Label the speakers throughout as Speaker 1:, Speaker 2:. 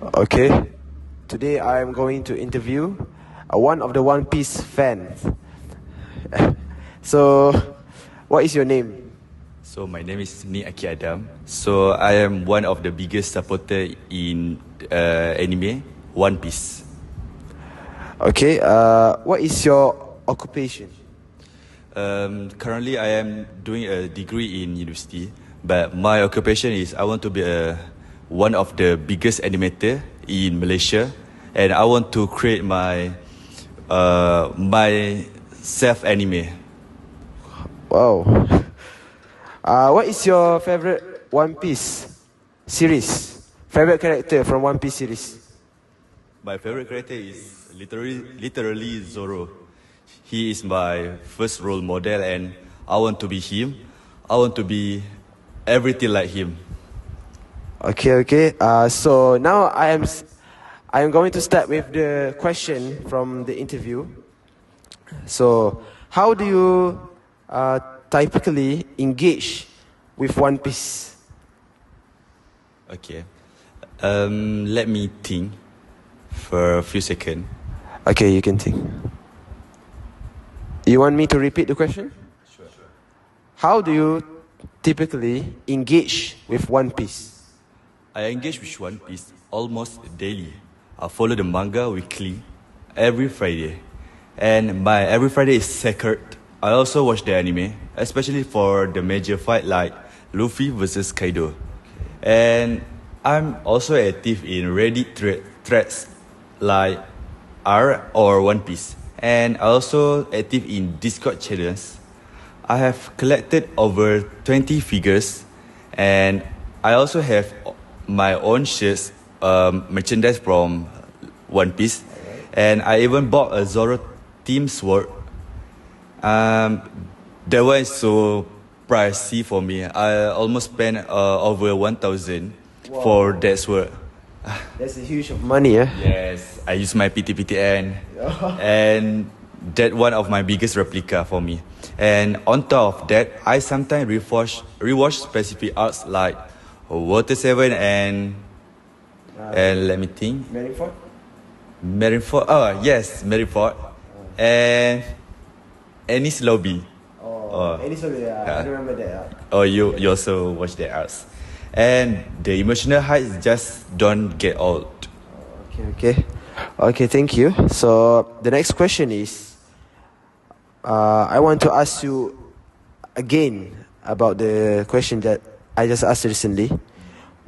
Speaker 1: Okay. Today I am going to interview one of the One Piece fans. So, what is your name?
Speaker 2: So my name is Ni Aki Adam. So I am one of the biggest supporter in anime One Piece.
Speaker 1: Okay. What is your occupation?
Speaker 2: Currently, I am doing a degree in university, but my occupation is I want to be one of the biggest animator in Malaysia, and I want to create my self anime.
Speaker 1: Wow. What is your favorite One Piece series? Favorite character from One Piece series?
Speaker 2: My favorite character is literally Zoro. He is my first role model, and I want to be him. I want to be everything like him.
Speaker 1: Okay. So now I am going to start with the question from the interview. So, how do you typically engage with One Piece?
Speaker 2: Okay. Let me think for a few seconds.
Speaker 1: Okay, you can think. You want me to repeat the question?
Speaker 2: Sure.
Speaker 1: How do you typically engage with One Piece?
Speaker 2: I engage with One Piece almost daily. I follow the manga weekly, every Friday. And my every Friday is sacred. I also watch the anime, especially for the major fight like Luffy versus Kaido. And I'm also active in Reddit threads like R or One Piece. And also active in Discord channels. I have collected over 20 figures, and I also have my own shirts, merchandise from One Piece, and I even bought a Zoro team sword. That one is so pricey for me. I almost spent over 1,000 for that sword.
Speaker 1: That's a huge money, eh?
Speaker 2: Yes, I use my PTPTN, and that one of my biggest replica for me. And on top of that, I sometimes rewatch specific arcs like Water 7 and let me think. Marineford. Oh yes, Marineford. And Ennis Lobby.
Speaker 1: Any story, I remember that.
Speaker 2: Oh, you also watch the arcs. And the emotional heights just don't get old.
Speaker 1: Okay, thank you. So the next question is, I want to ask you again about the question that I just asked recently.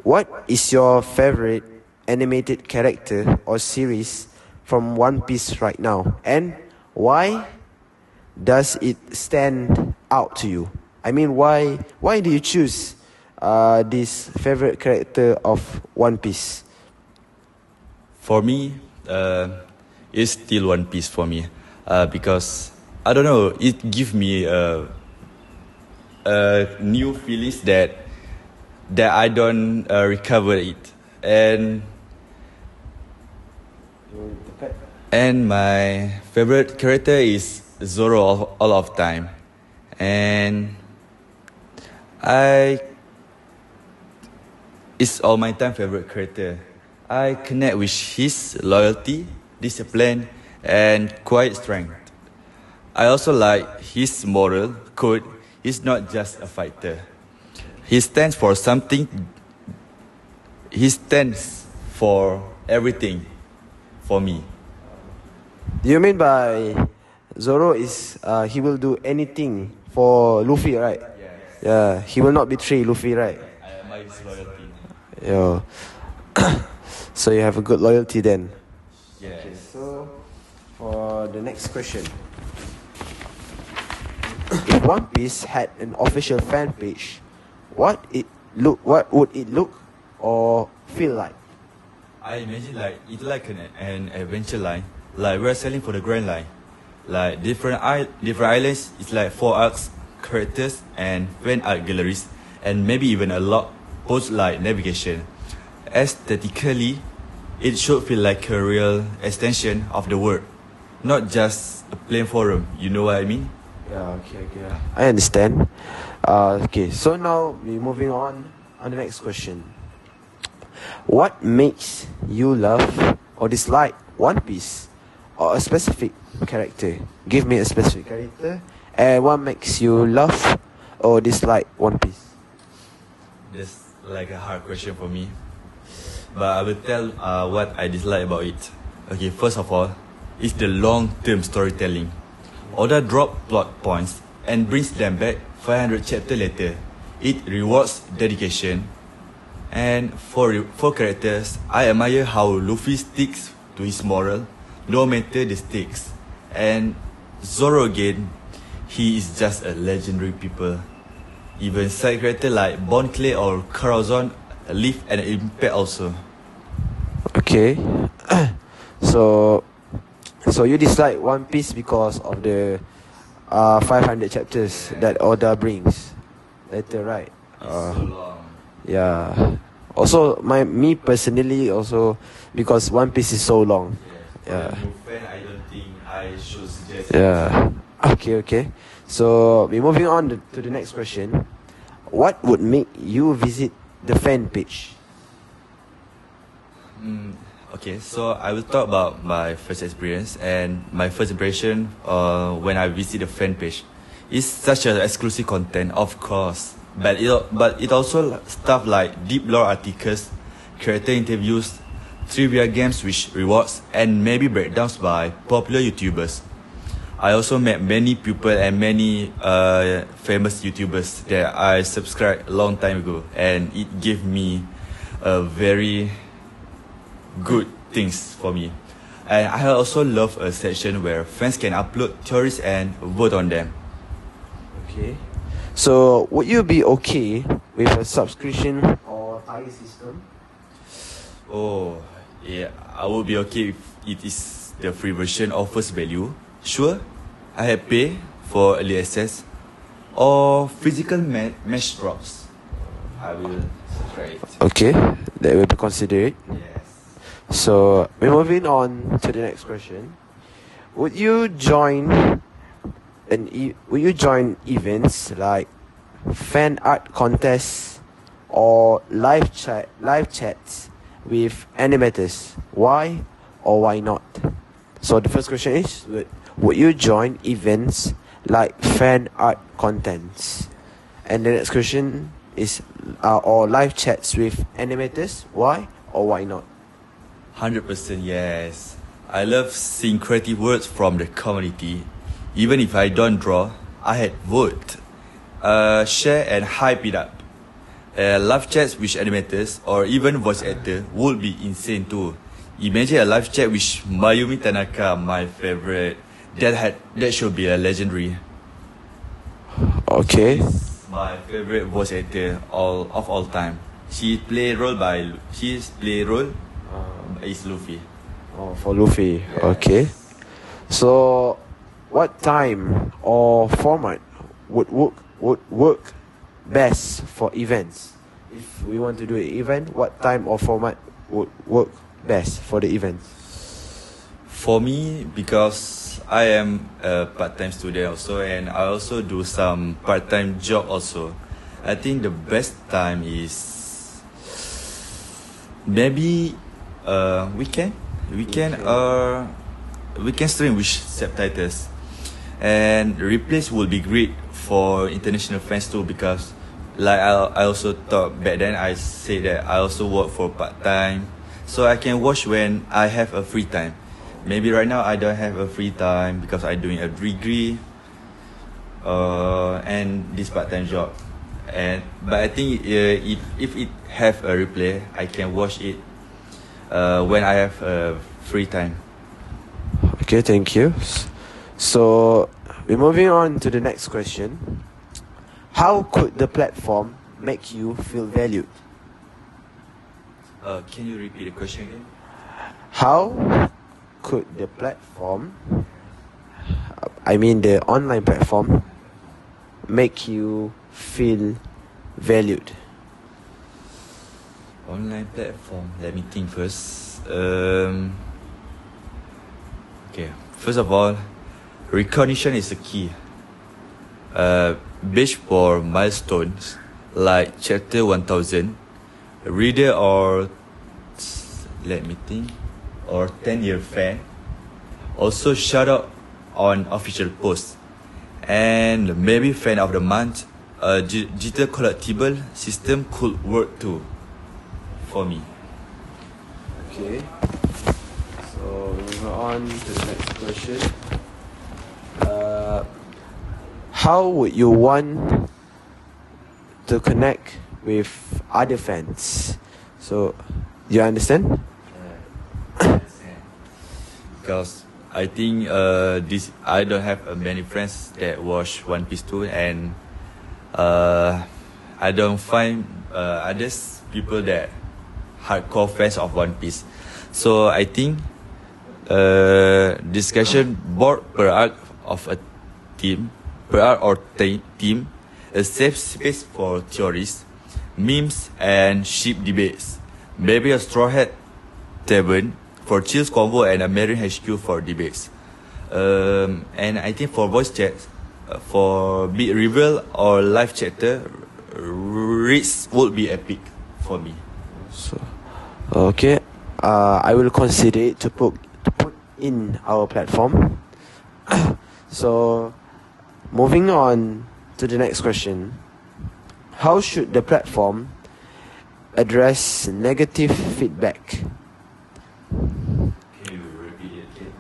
Speaker 1: What is your favorite animated character or series from One Piece right now, and why does it stand out to you? I mean, why do you choose this favorite character of One Piece?
Speaker 2: For me, it's still One Piece for me, because I don't know, it gives me new feelings that I don't recover it, and my favorite character is Zoro all of time, and it's all my time favorite character. I connect with his loyalty, discipline, and quiet strength. I also like his moral code. He's not just a fighter. He stands for something. He stands for everything for me.
Speaker 1: Do you mean by Zoro is he will do anything for Luffy, right?
Speaker 2: Yes.
Speaker 1: Yeah, he will not betray Luffy, right?
Speaker 2: I admire his loyalty.
Speaker 1: Yeah. So you have a good loyalty then.
Speaker 2: Yes.
Speaker 1: Okay, so for the next question, if One Piece had an official fan page, what would it look or feel like?
Speaker 2: I imagine like it's like an adventure line, like we're selling for the Grand Line, like different islands. It's like 4 arcs, characters, and fan art galleries, and maybe even a lot post like navigation. Aesthetically, it should feel like a real extension of the world, not just a plain forum. You know what I mean?
Speaker 1: Yeah, okay. I understand. Okay, so now we're moving on the next question. What makes you love or dislike One Piece or a specific character? Give me a specific character and what makes you love or dislike One Piece.
Speaker 2: That's like a hard question for me. But I will tell what I dislike about it. Okay, first of all, it's the long-term storytelling. Oda drop plot points and brings them back 500 chapters later. It rewards dedication. And for characters, I admire how Luffy sticks to his moral, no matter the stakes. And Zoro again, he is just a legendary people. Even side characters like Bon Clay or Corazon leave an impact also.
Speaker 1: Okay. so you dislike One Piece because of the 500 chapters that Oda brings later, right?
Speaker 2: It's so long.
Speaker 1: Yeah. Also, me personally also because One Piece is so long.
Speaker 2: For
Speaker 1: Yeah.
Speaker 2: a new fan, I don't think I should suggest.
Speaker 1: Yeah. Okay. So we're moving on to the next question. What would make you visit the fan page?
Speaker 2: Okay, so I will talk about my first experience and my first impression when I visit the fan page. It's such an exclusive content, of course, but it also stuff like deep lore articles, character interviews, trivia games with rewards, and maybe breakdowns by popular YouTubers. I also met many people and many famous YouTubers that I subscribed a long time ago, and it gave me a very good things for me. And I also love a section where fans can upload theories and vote on them.
Speaker 1: Okay. So would you be okay with a subscription or tier system?
Speaker 2: Oh, yeah, I will be okay if it is the free version offers value. Sure, I have pay for early access or physical mesh drops. I will subscribe it.
Speaker 1: Okay, that will be considered.
Speaker 2: Yes.
Speaker 1: So we're moving on to the next question. Would you join events like fan art contests or live chats with animators? Why or why not? So the first question is, would you join events like fan art contents? And the next question is, or live chats with animators? Why or why not?
Speaker 2: 100% yes. I love seeing creative words from the community. Even if I don't draw, I had vote, share and hype it up. Live chats with animators or even voice actor would be insane too. Imagine a live chat with Mayumi Tanaka, my favorite. That should be a legendary.
Speaker 1: Okay.
Speaker 2: She's my favorite voice actor of all time. She play role is Luffy.
Speaker 1: Oh, for Luffy. Okay. So, what time or format would work best for events? If we want to do an event, what time or format would work best for the events?
Speaker 2: For me, because I am a part-time student also, and I also do some part-time job also, I think the best time is maybe weekend stream with subtitles, and replays will be great for international fans too, because like I also thought back then, I said that I also work for part-time, so I can watch when I have a free time. Maybe right now I don't have a free time because I'm doing a degree and this part-time job, but I think if it have a replay, I can watch it when I have free time.
Speaker 1: Okay, thank you. So, we're moving on to the next question. How could the platform make you feel valued?
Speaker 2: Can you repeat the question again?
Speaker 1: How could the platform, I mean the online platform, make you feel valued?
Speaker 2: Online platform. Let me think first. Okay. First of all, recognition is the key. Badge for milestones like chapter 1000, reader or let me think, or 10-year fan. Also shout out on official posts. And maybe fan of the month, a digital collectible system could work too for me.
Speaker 1: Okay. So moving on to the next question. How would you want to connect with other fans? So, do you understand?
Speaker 2: Because I think I don't have many friends that watch One Piece too, and I don't find others people that hardcore fans of One Piece. So I think discussion board per arc of a team, per arc or team, a safe space for theories, memes, and ship debates. Maybe a straw hat tavern for chills convo and a Marine HQ for debates. And I think for voice chats, for big reveal or live chatter, reads would be epic for me.
Speaker 1: So, okay. I will consider it to put in our platform. So, moving on to the next question. How should the platform address negative feedback?
Speaker 2: Can you repeat it again?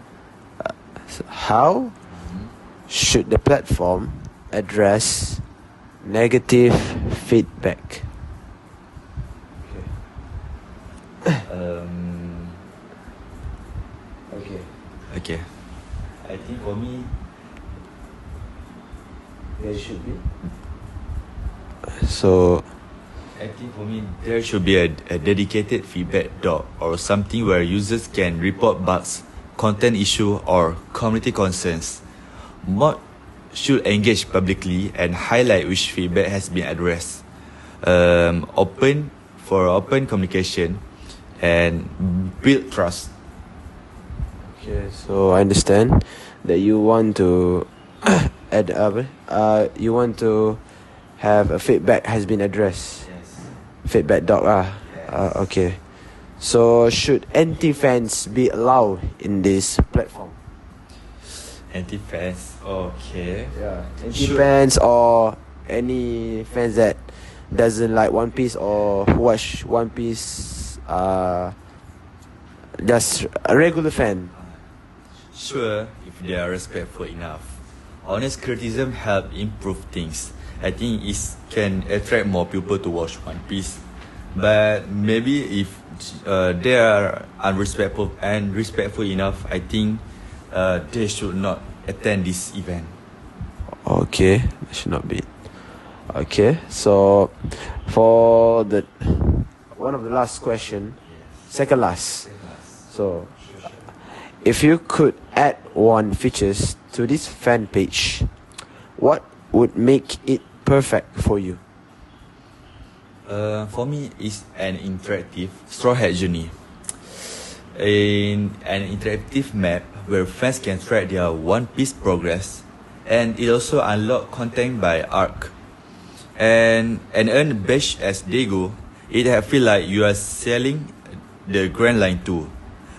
Speaker 1: How should the platform address negative feedback?
Speaker 2: Okay. I think for me,
Speaker 1: There should be. So,
Speaker 2: I think for me there should be a dedicated feedback doc or something where users can report bugs, content issue, or community concerns. Mod should engage publicly and highlight which feedback has been addressed. Open communication and build trust.
Speaker 1: okay, so I understand that you want to you want to have a feedback has been addressed.
Speaker 2: Yes.
Speaker 1: Feedback doc
Speaker 2: Yes.
Speaker 1: Okay. So should anti-fans be allowed in this platform?
Speaker 2: Anti-fans. Okay.
Speaker 1: Yeah. Anti-fans or any fans that doesn't like One Piece or watch One Piece, just a regular fan.
Speaker 2: Sure, if they are respectful enough. Honest criticism help improve things. I think it can attract more people to watch One Piece. But maybe if they are unrespectful and respectful enough, I think they should not attend this event.
Speaker 1: Okay, that should not be. Okay, so for the one of the last question, second last. So, if you could add one features to this fan page, what would make it perfect for you?
Speaker 2: For me, it's an interactive straw hat journey. In an interactive map where fans can track their One Piece progress, and it also unlock content by arc, and earn badge as they go. It feel like you are selling the Grand Line too,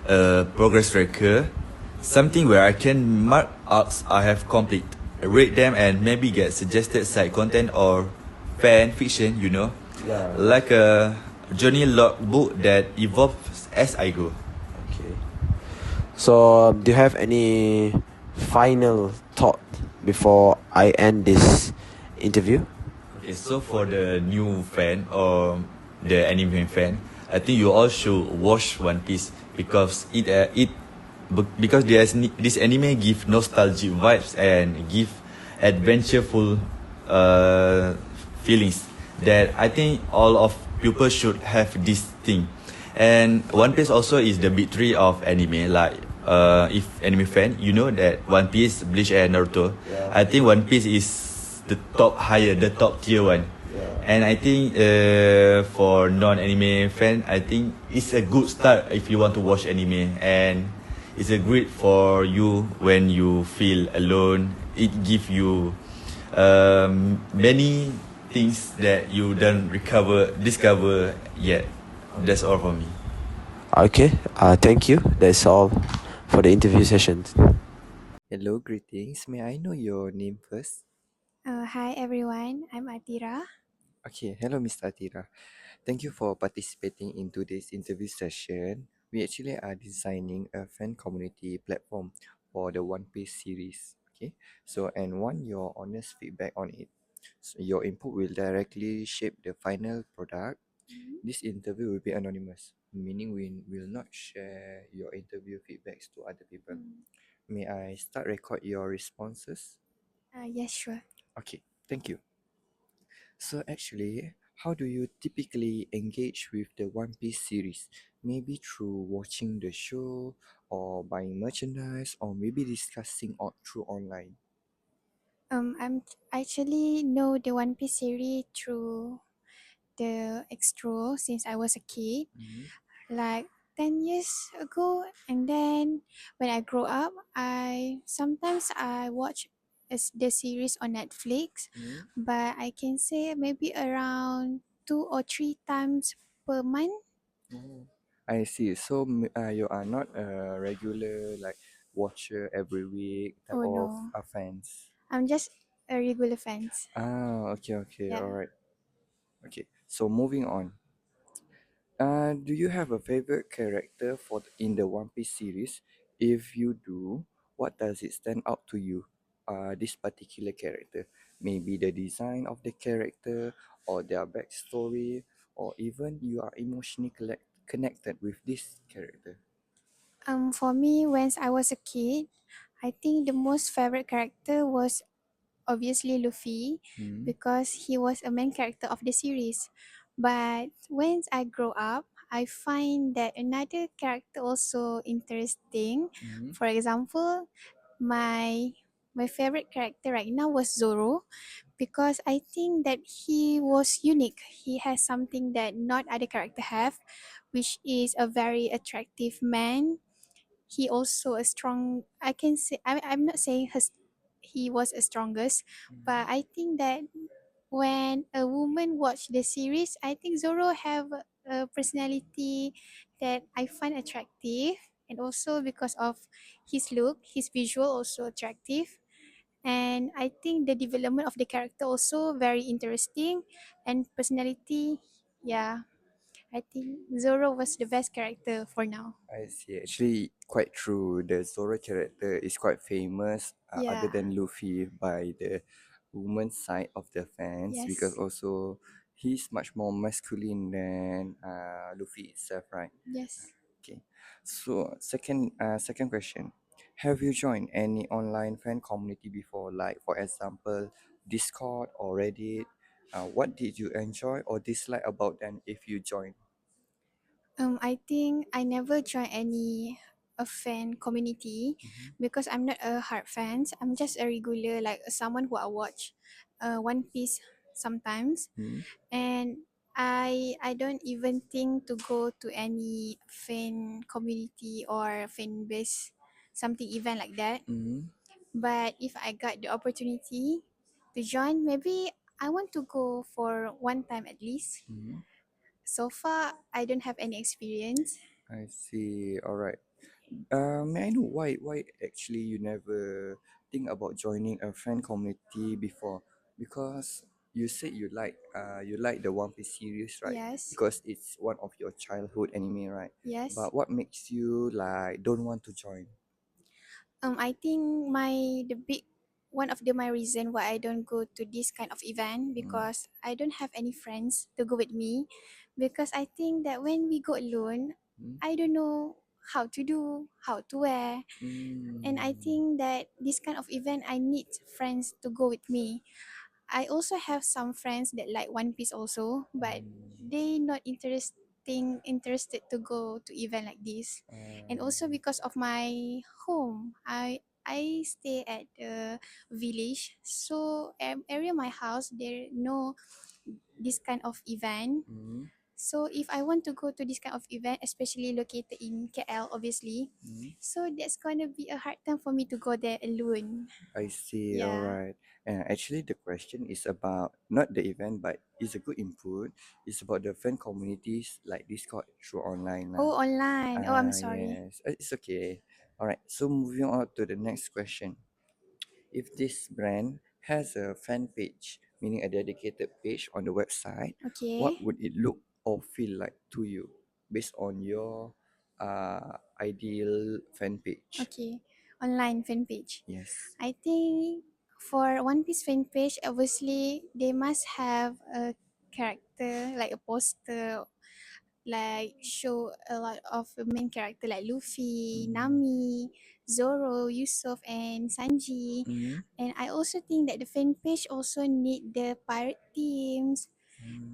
Speaker 2: a progress tracker, something where I can mark arcs I have complete, rate them, and maybe get suggested side content or fan fiction.
Speaker 1: Yeah.
Speaker 2: Like a journey logbook that evolves as I go.
Speaker 1: Okay. So, do you have any final thought before I end this interview?
Speaker 2: Okay, so for the new fan or the anime fan, I think you all should watch One Piece because because this anime give nostalgic vibes and give adventureful feelings that I think all of people should have this thing. And One Piece also is the big three of anime. Like if anime fan, you know that One Piece, Bleach, and Naruto.
Speaker 1: Yeah.
Speaker 2: I think One Piece is the top tier one.
Speaker 1: Yeah.
Speaker 2: And I think for non-anime fan, I think it's a good start if you want to watch anime, and it's a great for you when you feel alone. It gives you many things that you don't discover yet. That's all for me.
Speaker 1: Okay. Thank you. That's all for the interview session.
Speaker 3: Hello, greetings. May I know your name first?
Speaker 4: Hi everyone, I'm Atira.
Speaker 3: Okay, hello, Mr. Atira. Thank you for participating in today's interview session. We actually are designing a fan community platform for the One Piece series. Okay, so and want your honest feedback on it. So your input will directly shape the final product.
Speaker 4: Mhm.
Speaker 3: This interview will be anonymous, meaning we will not share your interview feedbacks to other people.
Speaker 4: Mm.
Speaker 3: May I start record your responses?
Speaker 4: Yes, sure.
Speaker 3: Okay, thank you. So actually, how do you typically engage with the One Piece series? Maybe through watching the show or buying merchandise or maybe discussing through online.
Speaker 4: I actually know the One Piece series through the extro since I was a kid,
Speaker 3: Mm-hmm.
Speaker 4: like 10 years ago. And then when I grow up, I sometimes I watch the series on Netflix,
Speaker 3: Mm-hmm.
Speaker 4: but I can say maybe around 2 or 3 times per month.
Speaker 3: Oh, I see. So you are not a regular like watcher every week type
Speaker 4: Oh
Speaker 3: of
Speaker 4: no,
Speaker 3: fans.
Speaker 4: I'm just a regular fans.
Speaker 3: Okay, okay,
Speaker 4: Yeah.
Speaker 3: all right. Okay, so moving on. Do you have a favorite character in the One Piece series? If you do, what does it stand out to you? This particular character, maybe the design of the character, or their backstory, or even you are emotionally connected with this character.
Speaker 4: For me, when I was a kid, I think the most favorite character was obviously Luffy
Speaker 3: Hmm.
Speaker 4: because he was a main character of the series. But when I grow up, I find that another character also interesting.
Speaker 3: Hmm.
Speaker 4: For example, my my favorite character right now was Zoro because I think that he was unique. He has something that not other character have, which is a very attractive man. He also a strong, I can say, I'm not saying he was the strongest, but I think that when a woman watch the series, I think Zoro have a personality that I find attractive, and also because of his look, his visual also attractive. And I think the development of the character also very interesting, and personality, yeah, I think Zoro was the best character for now.
Speaker 3: I see. Actually, quite true. The Zoro character is quite famous, other
Speaker 4: Yeah.
Speaker 3: than Luffy, by the woman's side of the fans because
Speaker 4: Yes.
Speaker 3: also he's much more masculine than Luffy itself, right?
Speaker 4: Yes.
Speaker 3: Okay. So second question: have you joined any online fan community before? Like for example, Discord or Reddit. What did you enjoy or dislike about them if you joined?
Speaker 4: I think I never joined any a fan community
Speaker 3: Mm-hmm.
Speaker 4: because I'm not a hard fan. I'm just a regular, like someone who I watch One Piece sometimes, and I don't even think to go to any fan community or fan base something event like that.
Speaker 3: Mm-hmm.
Speaker 4: But if I got the opportunity to join, maybe I want to go for one time at least.
Speaker 3: Mm-hmm.
Speaker 4: So far, I don't have any experience.
Speaker 3: I see. All right. May I know why actually you never think about joining a fan community before? Because you said you like the One Piece series, right?
Speaker 4: Yes,
Speaker 3: Because it's one of your childhood anime, right?
Speaker 4: yes.
Speaker 3: But what makes you like don't want to join?
Speaker 4: I think the big one of my reason why I don't go to this kind of event
Speaker 3: Mm,
Speaker 4: because I don't have any friends to go with me, because I think that when we go alone,
Speaker 3: mm,
Speaker 4: I don't know how to do, how to wear, and I
Speaker 3: mm,
Speaker 4: think that this kind of event I need friends to go with me. I also have some friends that like One Piece also, but they not interested to go to event like this. And also because of my home, I stay at the village, so area my house there no this kind of event.
Speaker 3: mm.
Speaker 4: So if I want to go to this kind of event, especially located in KL, obviously,
Speaker 3: Mm,
Speaker 4: so that's gonna be a hard time for me to go there alone.
Speaker 3: I see. All
Speaker 4: Yeah.
Speaker 3: right. And actually, the question is about not the event, but it's a good input. It's about the fan communities like Discord through online lah.
Speaker 4: Oh, online. Oh, I'm
Speaker 3: Ah,
Speaker 4: sorry.
Speaker 3: yes. It's okay. All right. So moving on to the next question. If this brand has a fan page, meaning a dedicated page on the website, what
Speaker 4: Okay.
Speaker 3: would it look or feel like to you based on your ideal fan page?
Speaker 4: Okay. Online fan page.
Speaker 3: Yes.
Speaker 4: I think for One Piece fan page, obviously they must have a character like a poster, like show a lot of the main character like Luffy,
Speaker 3: Mm,
Speaker 4: Nami, Zoro, Yusuf, and Sanji.
Speaker 3: mm,
Speaker 4: And I also think that the fan page also need the pirate teams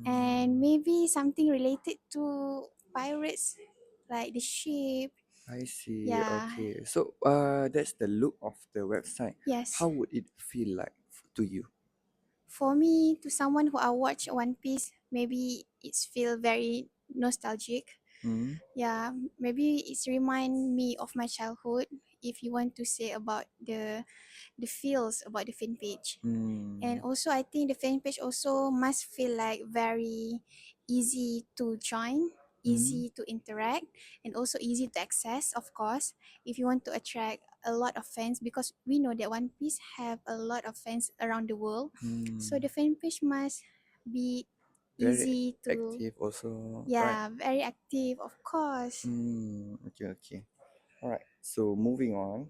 Speaker 4: and
Speaker 3: mm.
Speaker 4: maybe something related to pirates, like the ship.
Speaker 3: I see.
Speaker 4: Yeah.
Speaker 3: Okay. So that's the look of the website.
Speaker 4: Yes.
Speaker 3: How would it feel like to you?
Speaker 4: For me, to someone who I watch One Piece, maybe it's feel very nostalgic.
Speaker 3: Mm,
Speaker 4: Yeah, maybe it's remind me of my childhood. If you want to say about the feels about the fan page. And
Speaker 3: mm,
Speaker 4: also, I think the fan page also must feel like very easy to join,
Speaker 3: mm,
Speaker 4: easy to interact, and also easy to access, of course, if you want to attract a lot of fans, because we know that One Piece have a lot of fans around the world. So
Speaker 3: mm.
Speaker 4: the fan page must be
Speaker 3: Very
Speaker 4: easy to,
Speaker 3: active also, right?
Speaker 4: yeah, very active, of course.
Speaker 3: Okay, okay. All right. So moving on.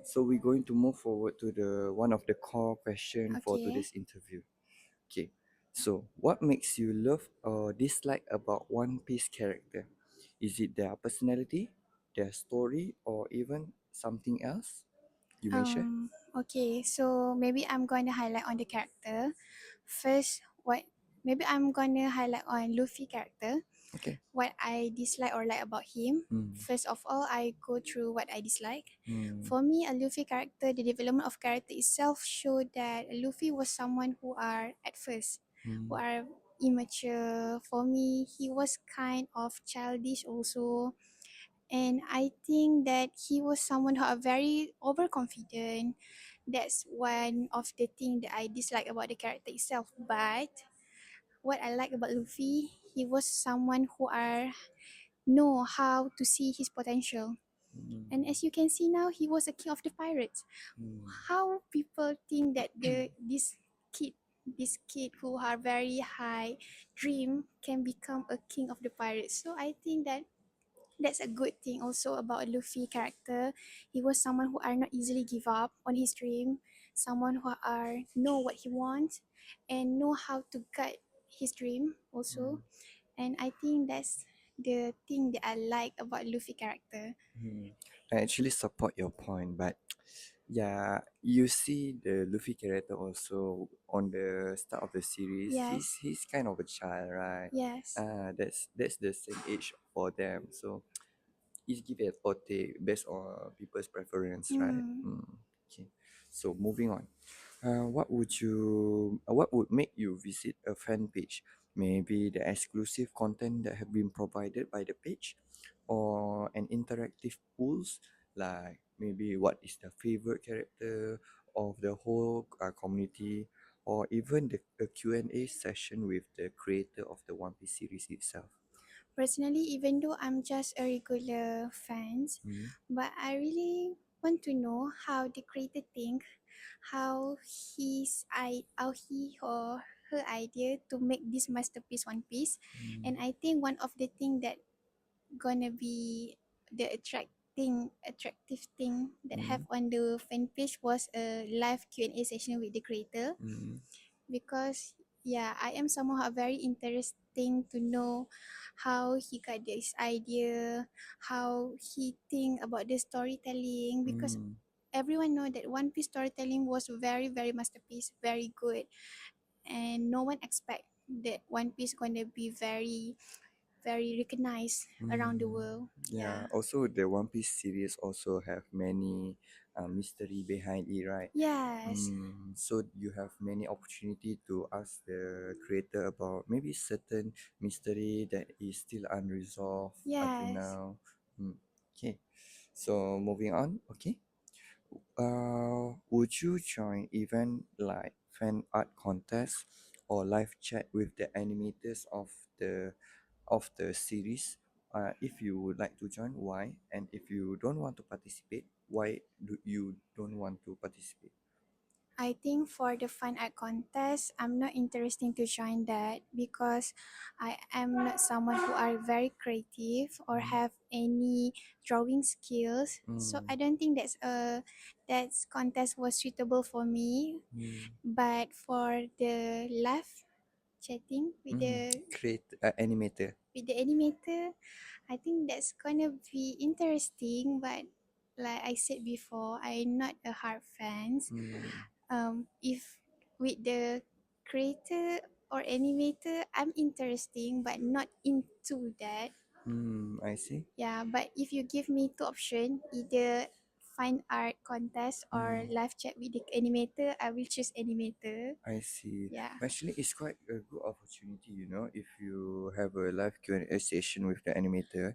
Speaker 3: So we're going to move forward to the one of the core question for
Speaker 4: Okay.
Speaker 3: today's interview. Okay. So what makes you love or dislike about One Piece character? Is it their personality, their story, or even something else? You may share.
Speaker 4: Okay, so maybe I'm going to highlight on the character. First, what maybe I'm gonna highlight on Luffy character,
Speaker 3: Okay.
Speaker 4: what I dislike or like about him.
Speaker 3: Mm,
Speaker 4: First of all, I go through what I dislike.
Speaker 3: mm,
Speaker 4: For me, a Luffy character, the development of character itself showed that Luffy was someone who are at first, who
Speaker 3: mm,
Speaker 4: are immature. For me, he was kind of childish also. And I think that he was someone who are very overconfident. That's one of the thing that I dislike about the character itself. But what I like about Luffy, he was someone who are know how to see his potential. And
Speaker 3: mm,
Speaker 4: as you can see now, he was a king of the pirates.
Speaker 3: mm,
Speaker 4: How people think that kid this kid who are very high dream can become a king of the pirates. So I think that that's a good thing also about Luffy character. He was someone who are not easily give up on his dream, someone who are know what he wants and know how to guide his dream
Speaker 3: mm,
Speaker 4: also. And I think that's the thing that I like about Luffy character.
Speaker 3: mm. I actually support your point, but yeah, you see the Luffy character also on the start of the series. He's
Speaker 4: Yes.
Speaker 3: he's kind of a child, right?
Speaker 4: Yes.
Speaker 3: That's the same age for them. So it's give it or take based on people's preference, right?
Speaker 4: Mm.
Speaker 3: Okay. So moving on. What would make you visit a fan page? Maybe the exclusive content that have been provided by the page, or an interactive pools like maybe what is the favorite character of the whole community, or even the Q&A session with the creator of the One Piece series itself.
Speaker 4: Personally, even though I'm just a regular fans,
Speaker 3: Mm,
Speaker 4: but I really want to know how the creator think, how how he or her idea to make this masterpiece One Piece.
Speaker 3: mm,
Speaker 4: And I think one of the thing that gonna be the attractive thing that have
Speaker 3: mm,
Speaker 4: on the fan page was a live Q&A session with the creator,
Speaker 3: mm,
Speaker 4: because yeah, I am someone who are very interesting to know how he got this idea, how he think about the storytelling, because
Speaker 3: mm,
Speaker 4: everyone know that One Piece storytelling was very very masterpiece, very good, and no one expect that One Piece gonna be very very recognized around the
Speaker 3: mm.
Speaker 4: world.
Speaker 3: Yeah,
Speaker 4: Yeah.
Speaker 3: also the One Piece series also have many mystery behind it, right?
Speaker 4: Yes.
Speaker 3: So you have many opportunity to ask the creator about maybe certain mystery that is still unresolved until
Speaker 4: Yes.
Speaker 3: now. Okay, so moving on. Okay, would you join event like fan art contest or live chat with the animators of the series? If you would like to join, why? And if you don't want to participate, why do you don't want to participate?
Speaker 4: I think for the fine art contest, I'm not interested to join that because I am not someone who are very creative or have any drawing skills. So
Speaker 3: Mm,
Speaker 4: I don't think that contest was suitable for me.
Speaker 3: mm,
Speaker 4: But for the live chatting
Speaker 3: Create animator.
Speaker 4: with the animator, I think that's gonna be interesting. But like I said before, I'm not a hard fans.
Speaker 3: Mm,
Speaker 4: If with the creator or animator, I'm interesting but not into that.
Speaker 3: I see.
Speaker 4: Yeah, but if you give me two options, either fine art contest or
Speaker 3: Mm,
Speaker 4: live chat with the animator, I will choose animator.
Speaker 3: I see.
Speaker 4: Yeah.
Speaker 3: Actually, it's quite a good opportunity, if you have a live Q&A session with the animator,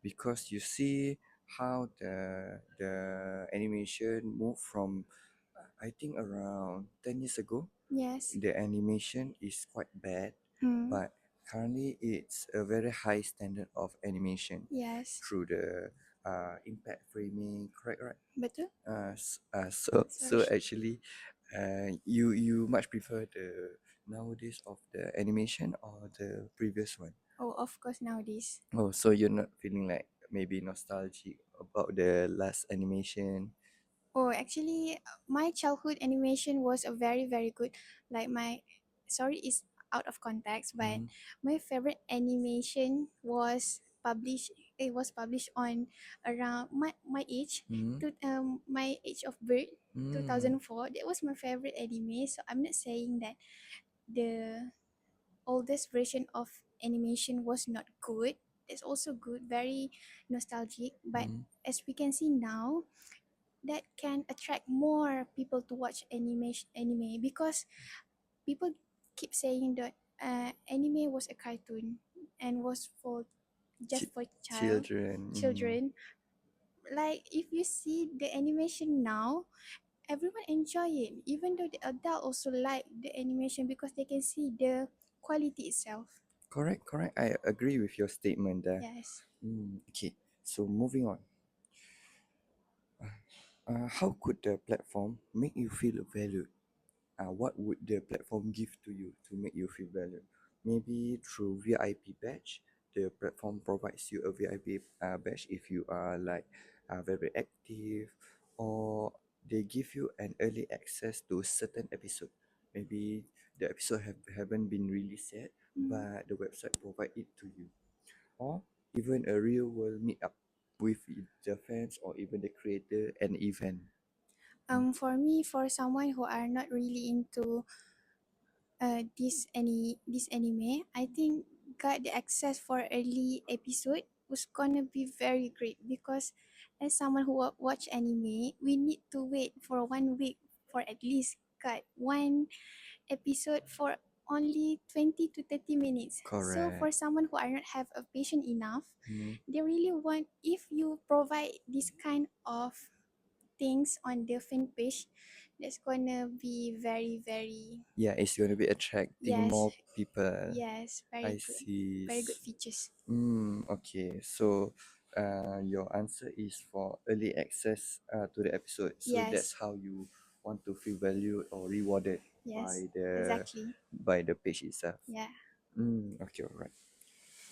Speaker 3: because you see how the animation moved from, I think around 10 years ago.
Speaker 4: Yes.
Speaker 3: The animation is quite bad,
Speaker 4: Hmm.
Speaker 3: but currently it's a very high standard of animation
Speaker 4: Yes.
Speaker 3: through the impact framing. Correct, right?
Speaker 4: Betul?
Speaker 3: So
Speaker 4: Sorry.
Speaker 3: actually, you much prefer the nowadays of the animation or the previous one?
Speaker 4: Oh, of course nowadays.
Speaker 3: Oh, so you're not feeling like maybe nostalgic about the last animation?
Speaker 4: Oh, actually, my childhood animation was a very, very good. Like my, sorry, it's out of context, but
Speaker 3: Mm,
Speaker 4: my favorite animation was published. It was published on around my age,
Speaker 3: mm,
Speaker 4: to my age of birth,
Speaker 3: mm.
Speaker 4: 2004. That was my favorite anime. So I'm not saying that the oldest version of animation was not good. It's also good, very nostalgic. But
Speaker 3: Mm.
Speaker 4: as we can see now, that can attract more people to watch anime because people keep saying that anime was a cartoon and was for just for
Speaker 3: Children.
Speaker 4: children. Like if you see the animation now, everyone enjoy it, even though the adult also like the animation because they can see the quality itself.
Speaker 3: Correct, correct. I agree with your statement there.
Speaker 4: Yes.
Speaker 3: Okay, so moving on. How could the platform make you feel valued? What would the platform give to you to make you feel valued? Maybe through VIP badge. The platform provides you a VIP badge if you are like very active, or they give you an early access to certain episode. Maybe the episode haven't been released yet,
Speaker 4: Mm.
Speaker 3: but the website provide it to you, or even a real world meetup with the fans or even the creator and event.
Speaker 4: For me, for someone who are not really into this anime, I think got the access for early episode was gonna be very great because as someone who watch anime, we need to wait for 1 week for at least got one episode for only 20 to 30 minutes. So for
Speaker 3: Correct.
Speaker 4: someone who are not have a patient enough,
Speaker 3: Mm.
Speaker 4: they really want if you provide this kind of things on the fan page, that's gonna be very, very,
Speaker 3: Yeah, it's going to be attracting
Speaker 4: yes,
Speaker 3: more people.
Speaker 4: yes,
Speaker 3: I
Speaker 4: very good,
Speaker 3: see.
Speaker 4: very good features.
Speaker 3: Okay. So, your answer is for early access to the episode. So that's
Speaker 4: Yes,
Speaker 3: how you want to feel valued or rewarded
Speaker 4: yes,
Speaker 3: by the
Speaker 4: exactly.
Speaker 3: by the page itself.
Speaker 4: Yeah.
Speaker 3: Okay, alright.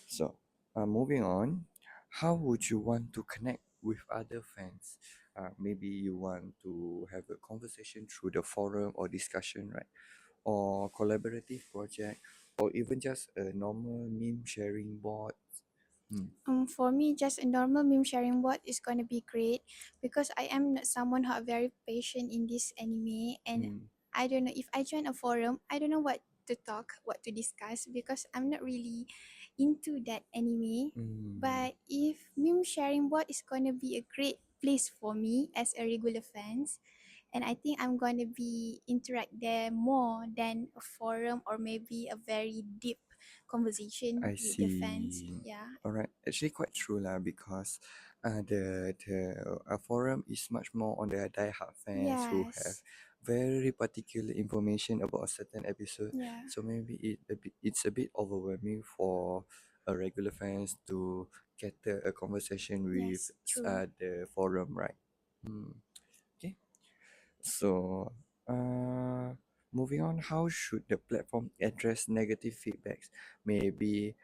Speaker 3: So, moving on, how would you want to connect with other fans? Maybe you want to have a conversation through the forum or discussion, right? Or collaborative project, or even just a normal meme sharing board. Mm,
Speaker 4: For me, just a normal meme sharing bot is gonna be great because I am not someone who are very patient in this anime, and
Speaker 3: mm,
Speaker 4: I don't know if I join a forum, I don't know what to talk, what to discuss because I'm not really into that anime.
Speaker 3: mm.
Speaker 4: But if meme think sharing board is gonna be a great place for me as a regular fans, and I think I'm gonna be interact there more than a forum or maybe a very deep conversation
Speaker 3: I
Speaker 4: with the fans.
Speaker 3: see.
Speaker 4: Yeah.
Speaker 3: All right, actually quite true lah because the forum is much more on the diehard fans who have
Speaker 4: Yes.
Speaker 3: very particular information about a certain episode.
Speaker 4: Yeah.
Speaker 3: So maybe it's a bit overwhelming for a regular fans to get a conversation with
Speaker 4: Yes. True.
Speaker 3: the forum, right? Okay. So, moving on, how should the platform address negative feedbacks? Maybe,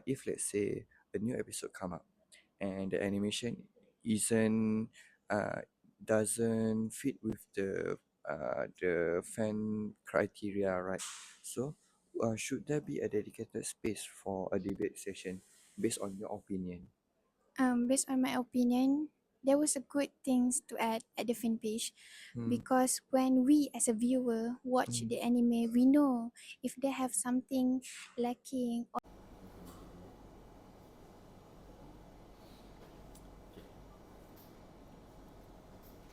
Speaker 3: if let's say a new episode come up and the animation isn't doesn't fit with the fan criteria, right? So, should there be a dedicated space for a debate session based on your opinion?
Speaker 4: Based on my opinion, there was a good things to add at the fan page,
Speaker 3: Hmm.
Speaker 4: because when we as a viewer watch
Speaker 3: Hmm.
Speaker 4: the anime, we know if they have something lacking.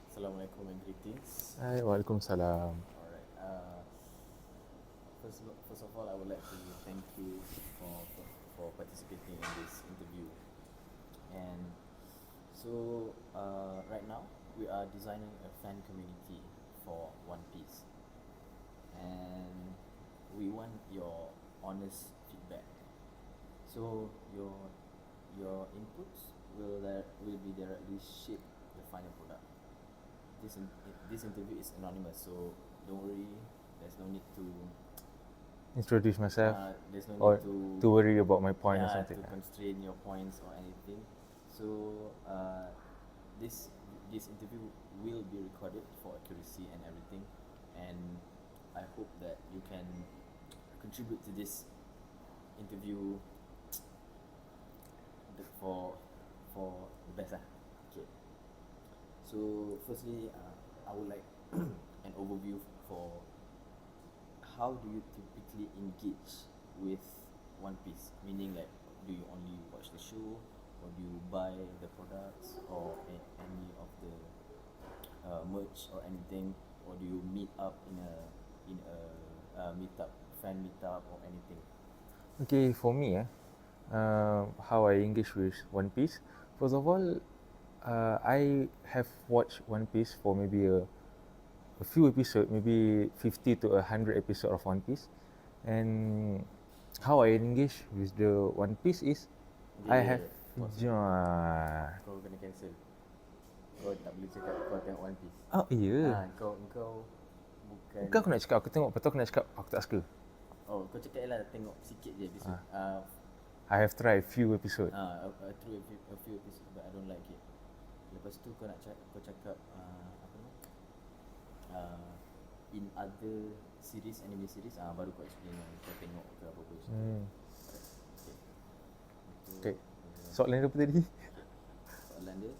Speaker 5: Assalamualaikum and greetings.
Speaker 6: Hai, Waalaikumsalam.
Speaker 5: Alright. First of all, I would like to thank you for participating in this interview. And so, right now we are designing a fan community for One Piece, and we want your honest feedback. So your inputs will be directly shape the final product. This interview is anonymous, so don't worry. There's no need to
Speaker 6: Introduce myself
Speaker 5: there's no
Speaker 6: or
Speaker 5: need
Speaker 6: to worry about my point or
Speaker 5: yeah,
Speaker 6: something.
Speaker 5: to constrain your points or anything. So this this interview will be recorded for accuracy and everything, and I hope that you can contribute to this interview for the best lah. Okay. So firstly, I would like an overview for how do you typically engage with One Piece? Meaning, like, do you only watch the show, or do you buy the products, or any of the merch or anything, or do you meet up in a meetup, fan meetup, or anything?
Speaker 6: Okay, for me, how I engage with One Piece. First of all, I have watched One Piece for maybe a few episodes, maybe 50 to 100 episodes of One Piece. And how I engage with the One Piece is I have
Speaker 5: Kau kena cancel. Kau tak boleh cakap kau tengok One Piece.
Speaker 6: Oh iya.
Speaker 5: Kau bukan.
Speaker 6: Kau aku nak cakap aku tengok, lepas tu aku nak cakap aku tak suka.
Speaker 5: Oh, kau cakap je lah tengok sikit je episode.
Speaker 6: I have tried few episodes.
Speaker 5: Through a few episodes, but I don't like it. Lepas tu kau nak kau cakap apa ni? In other series, anime series, baru kau explain yang kau tengok ke apa-apa macam tu.
Speaker 6: Okay. Soalan apa tadi?
Speaker 5: Soalan dia,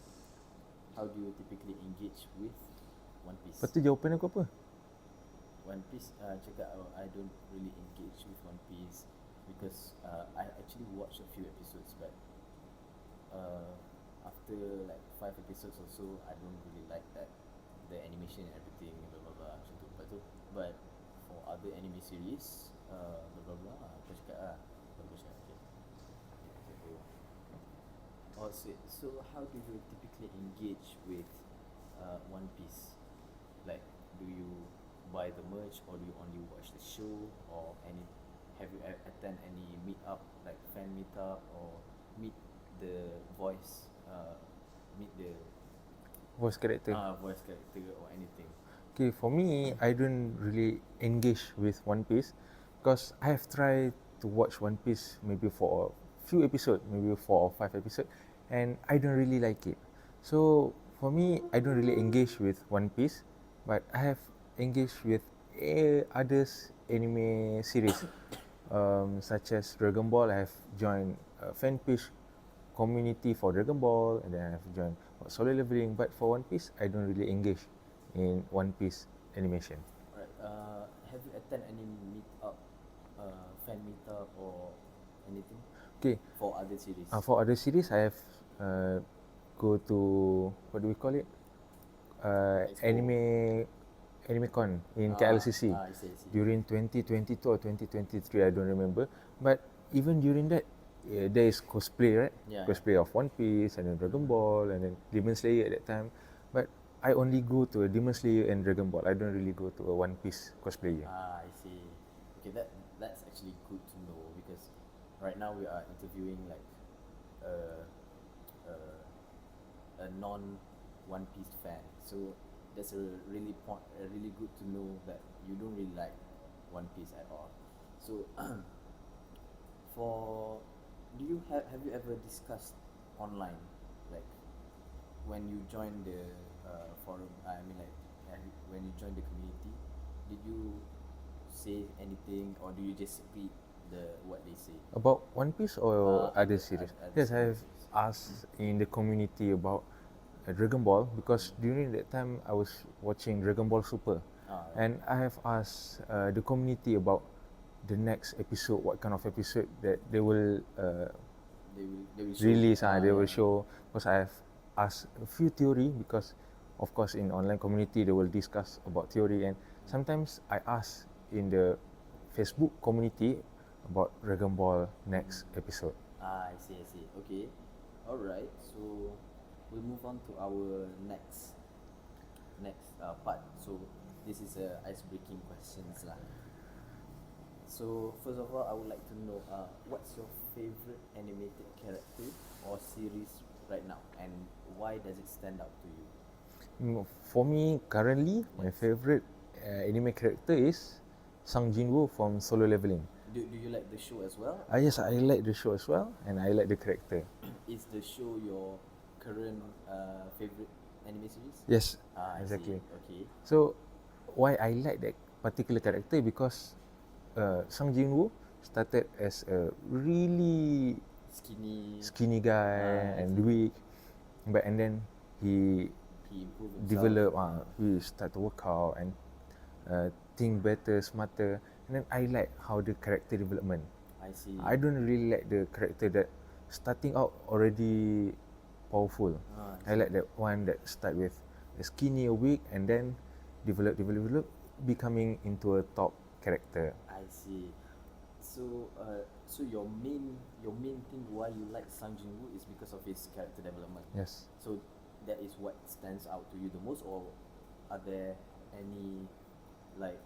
Speaker 5: how do you typically engage with One Piece?
Speaker 6: Lepas tu jawapan aku apa?
Speaker 5: One Piece, cakap I don't really engage with One Piece because I actually watched a few episodes, but after like 5 episodes or so, I don't really like that the animation and everything, blah blah blah macam tu. But for other anime series, blah blah blah, aku cakap baru cakap okay. Oh, so how do you typically engage with One Piece? Like, do you buy the merch, or do you only watch the show, or have you attend any meet up, like fan meet up, or meet the voice
Speaker 6: Voice character.
Speaker 5: voice character or anything?
Speaker 6: Okay, for me, I don't really engage with One Piece because I have tried to watch One Piece maybe for a few episodes, maybe 4 or 5 episodes, and I don't really like it. So for me, I don't really engage with One Piece, but I have engaged with others anime series, such as Dragon Ball. I have joined a fan page community for Dragon Ball, and then I have joined Solo Leveling. But for One Piece, I don't really engage in One Piece animation.
Speaker 5: Alright. Have you attend any meet up, fan meet up or anything?
Speaker 6: Okay.
Speaker 5: For other series.
Speaker 6: For other series, I have go to, what do we call it?
Speaker 5: Expo.
Speaker 6: AnimeCon in
Speaker 5: Ah,
Speaker 6: KLCC
Speaker 5: I see, I see.
Speaker 6: during 2022 or 2023, I don't remember. But even during that, there is cosplay, right?
Speaker 5: Yeah,
Speaker 6: Cosplay of One Piece and then Dragon Ball and then Demon Slayer at that time. But I only go to a Demon Slayer and Dragon Ball. I don't really go to a One Piece cosplayer.
Speaker 5: Ah, I see. Okay, that's actually good to know because right now we are interviewing like a a, a non One Piece fan. So that's a really good to know that you don't really like One Piece at all. So for have you ever discussed online, like when you join the forum? I mean, like when you join the community, did you say anything or do you just read what they say?
Speaker 6: About One Piece or other
Speaker 5: Other
Speaker 6: series?
Speaker 5: other
Speaker 6: Yes, I have
Speaker 5: series.
Speaker 6: asked in the community about Dragon Ball because during that time I was watching Dragon Ball Super,
Speaker 5: Right.
Speaker 6: and I have asked the community about the next episode, what kind of episode that they will
Speaker 5: They will show.
Speaker 6: release. They will
Speaker 5: Yeah.
Speaker 6: show, because I have asked a few theory, because of course in online community they will discuss about theory, and sometimes I ask in the Facebook community about Dragon Ball next episode.
Speaker 5: I see, I see. Okay. Alright, so we'll move on to our next part. So this is a ice breaking questions lah. So first of all, I would like to know what's your favorite animated character or series right now, and why does it stand out to you?
Speaker 6: For me, currently, my favorite anime character is Sang Jinwoo from Solo Leveling.
Speaker 5: Do you like the show as well?
Speaker 6: Yes, I like the show as well, and I like the character.
Speaker 5: Is the show your current favorite anime series?
Speaker 6: Yes,
Speaker 5: I
Speaker 6: exactly.
Speaker 5: see. Okay.
Speaker 6: So, why I like that particular character, because Sang Jinwoo started as a really
Speaker 5: Skinny
Speaker 6: guy
Speaker 5: I
Speaker 6: and
Speaker 5: see.
Speaker 6: weak, but and then he
Speaker 5: He improved himself.
Speaker 6: develop, he start to work out and think better, smarter, and then I like how the character development.
Speaker 5: I see.
Speaker 6: I don't really like the character that starting out already powerful. I like that one that start with a skinny, a weak, and then develop, becoming into a top character.
Speaker 5: I see. So, so your main thing why you like Sang Jin-woo is because of his character development.
Speaker 6: Yes.
Speaker 5: So that is what stands out to you the most, or are there any like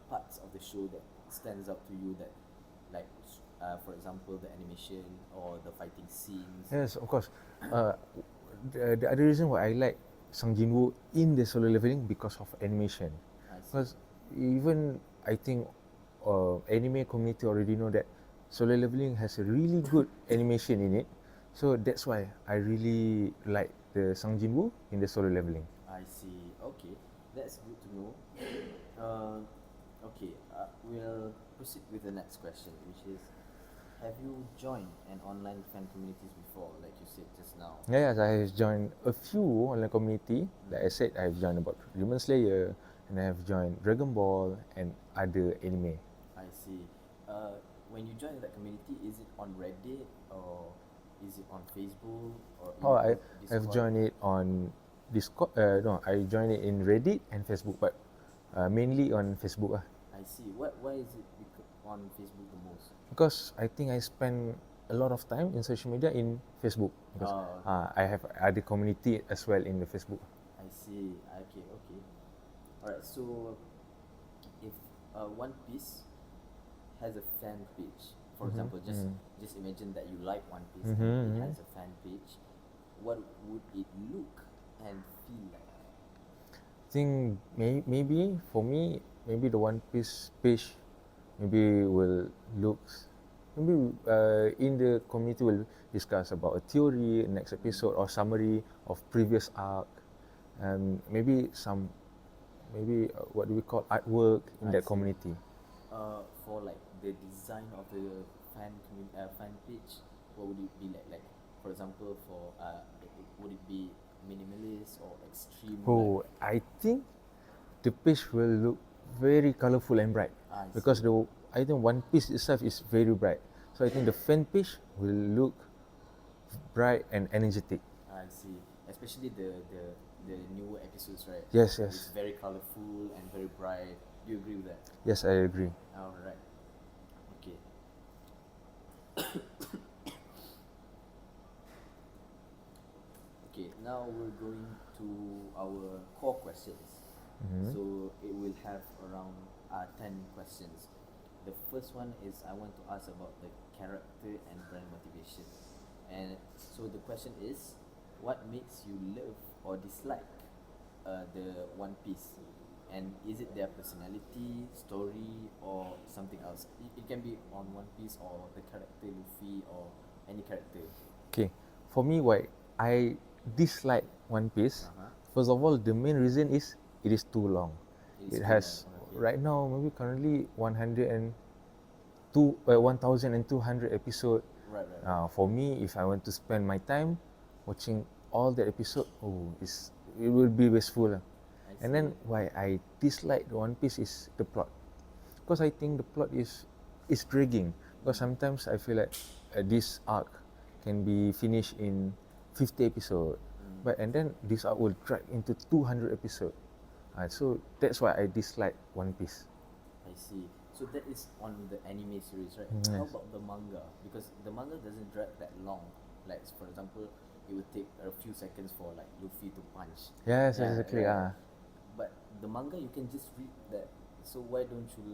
Speaker 5: parts of the show that stands out to you that like for example the animation or the fighting scenes?
Speaker 6: Yes, of course. The other reason why I like Sang Jin-woo in the Solo Leveling, because of animation.
Speaker 5: I see.
Speaker 6: Because even I think anime community already know that Solo Leveling has a really good animation in it. So that's why I really like the Sang Jin-woo in the Solo Leveling.
Speaker 5: I see. Okay, that's good to know. Okay, we'll proceed with the next question, which is, have you joined an online fan communities before, like you said just now?
Speaker 6: Yes, I have joined a few online community. Like I said, I have joined about Demon Slayer, and I have joined Dragon Ball and other anime.
Speaker 5: I see. When you join that community, is it on Reddit or is it on Facebook or
Speaker 6: I
Speaker 5: Discord?
Speaker 6: have joined it on Discord. No, I joined it in Reddit and Facebook, but mainly on Facebook.
Speaker 5: I see. Why is it on Facebook the most?
Speaker 6: Because I think I spend a lot of time in social media in Facebook. Because I have other community as well in the Facebook.
Speaker 5: I see. Okay, okay. Alright, so if One Piece has a fan page, for example, just imagine that you like One Piece and it has a fan page, what would it look and feel like?
Speaker 6: I think maybe for me, maybe the One Piece page maybe will look, maybe in the community will discuss about a theory, next episode, or summary of previous arc, and maybe some, maybe what do we call, artwork in that community.
Speaker 5: For like the design of the fan page, what would it be like? Like, for example, would it be minimalist or extreme?
Speaker 6: Oh, I think the page will look very colorful and bright,
Speaker 5: I
Speaker 6: because
Speaker 5: see.
Speaker 6: I think One Piece itself is very bright. So I think the fan page will look bright and energetic.
Speaker 5: I see. Especially the newer episodes, right?
Speaker 6: Yes,
Speaker 5: It's
Speaker 6: yes,
Speaker 5: very colorful and very bright. Do you agree with that?
Speaker 6: yes, I agree.
Speaker 5: All right. Okay. Okay. Now we're going to our core questions. So it will have around 10 questions. The first one is I want to ask about the character and brand motivation. And so the question is, what makes you love or dislike the One Piece? And is it their personality, story, or something else? It can be on One Piece or the character Luffy or any character.
Speaker 6: Okay, for me, why I dislike One Piece.
Speaker 5: Uh-huh.
Speaker 6: First of all, the main reason is it is too long.
Speaker 5: It is
Speaker 6: It
Speaker 5: too long.
Speaker 6: has
Speaker 5: Okay.
Speaker 6: right now maybe currently 1,200 episode.
Speaker 5: Right, right, right.
Speaker 6: For me, if I want to spend my time watching all the episode, it will be wasteful.
Speaker 5: I
Speaker 6: And
Speaker 5: see.
Speaker 6: then why I dislike the One Piece is the plot, because I think the plot is dragging. Because sometimes I feel like this arc can be finished in 50 episode, but and then this arc will drag into 200 episode. So that's why I dislike One Piece.
Speaker 5: I see. So that is on the anime series, right? How
Speaker 6: Yes.
Speaker 5: about the manga? Because the manga doesn't drag that long. Like for example, it would take a few seconds for like Luffy to punch.
Speaker 6: Yes,
Speaker 5: Yeah,
Speaker 6: exactly.
Speaker 5: right. But the manga you can just read that. So why don't you?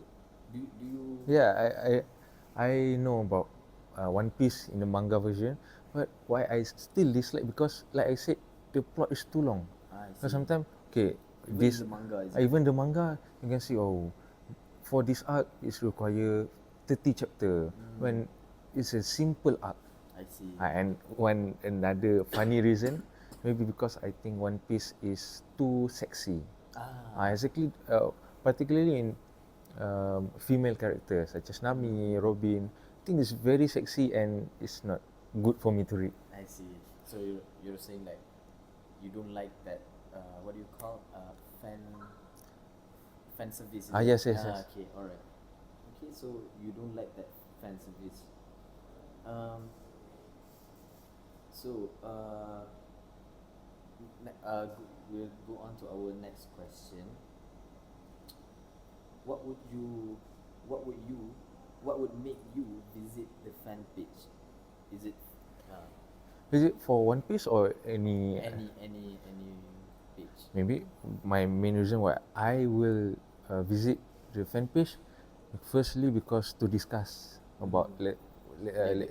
Speaker 5: Do you?
Speaker 6: Yeah, I know about One Piece in the manga version, but why I still dislike, because like I said, the plot is too long.
Speaker 5: I
Speaker 6: Because
Speaker 5: see.
Speaker 6: sometimes okay,
Speaker 5: Even
Speaker 6: this
Speaker 5: in the manga, is it?
Speaker 6: even the manga you can see, for this arc it's require 30 chapter when it's a simple arc.
Speaker 5: I see.
Speaker 6: And one another funny reason, maybe because I think One Piece is too sexy. Exactly, particularly in female characters such as Nami, Robin. I think it's very sexy and it's not good for me to read.
Speaker 5: I see. So you're saying like you don't like that. What do you call fan service? Is it?
Speaker 6: Yes, yes, yes.
Speaker 5: Okay, all right. Okay, so you don't like that fan service. So we'll go on to our next question. What would you, what would you, what would make you visit the fan page? Is it
Speaker 6: Is it for One Piece or any?
Speaker 5: any page?
Speaker 6: Maybe my main reason why I will visit the fan page, firstly because to discuss about
Speaker 5: Like the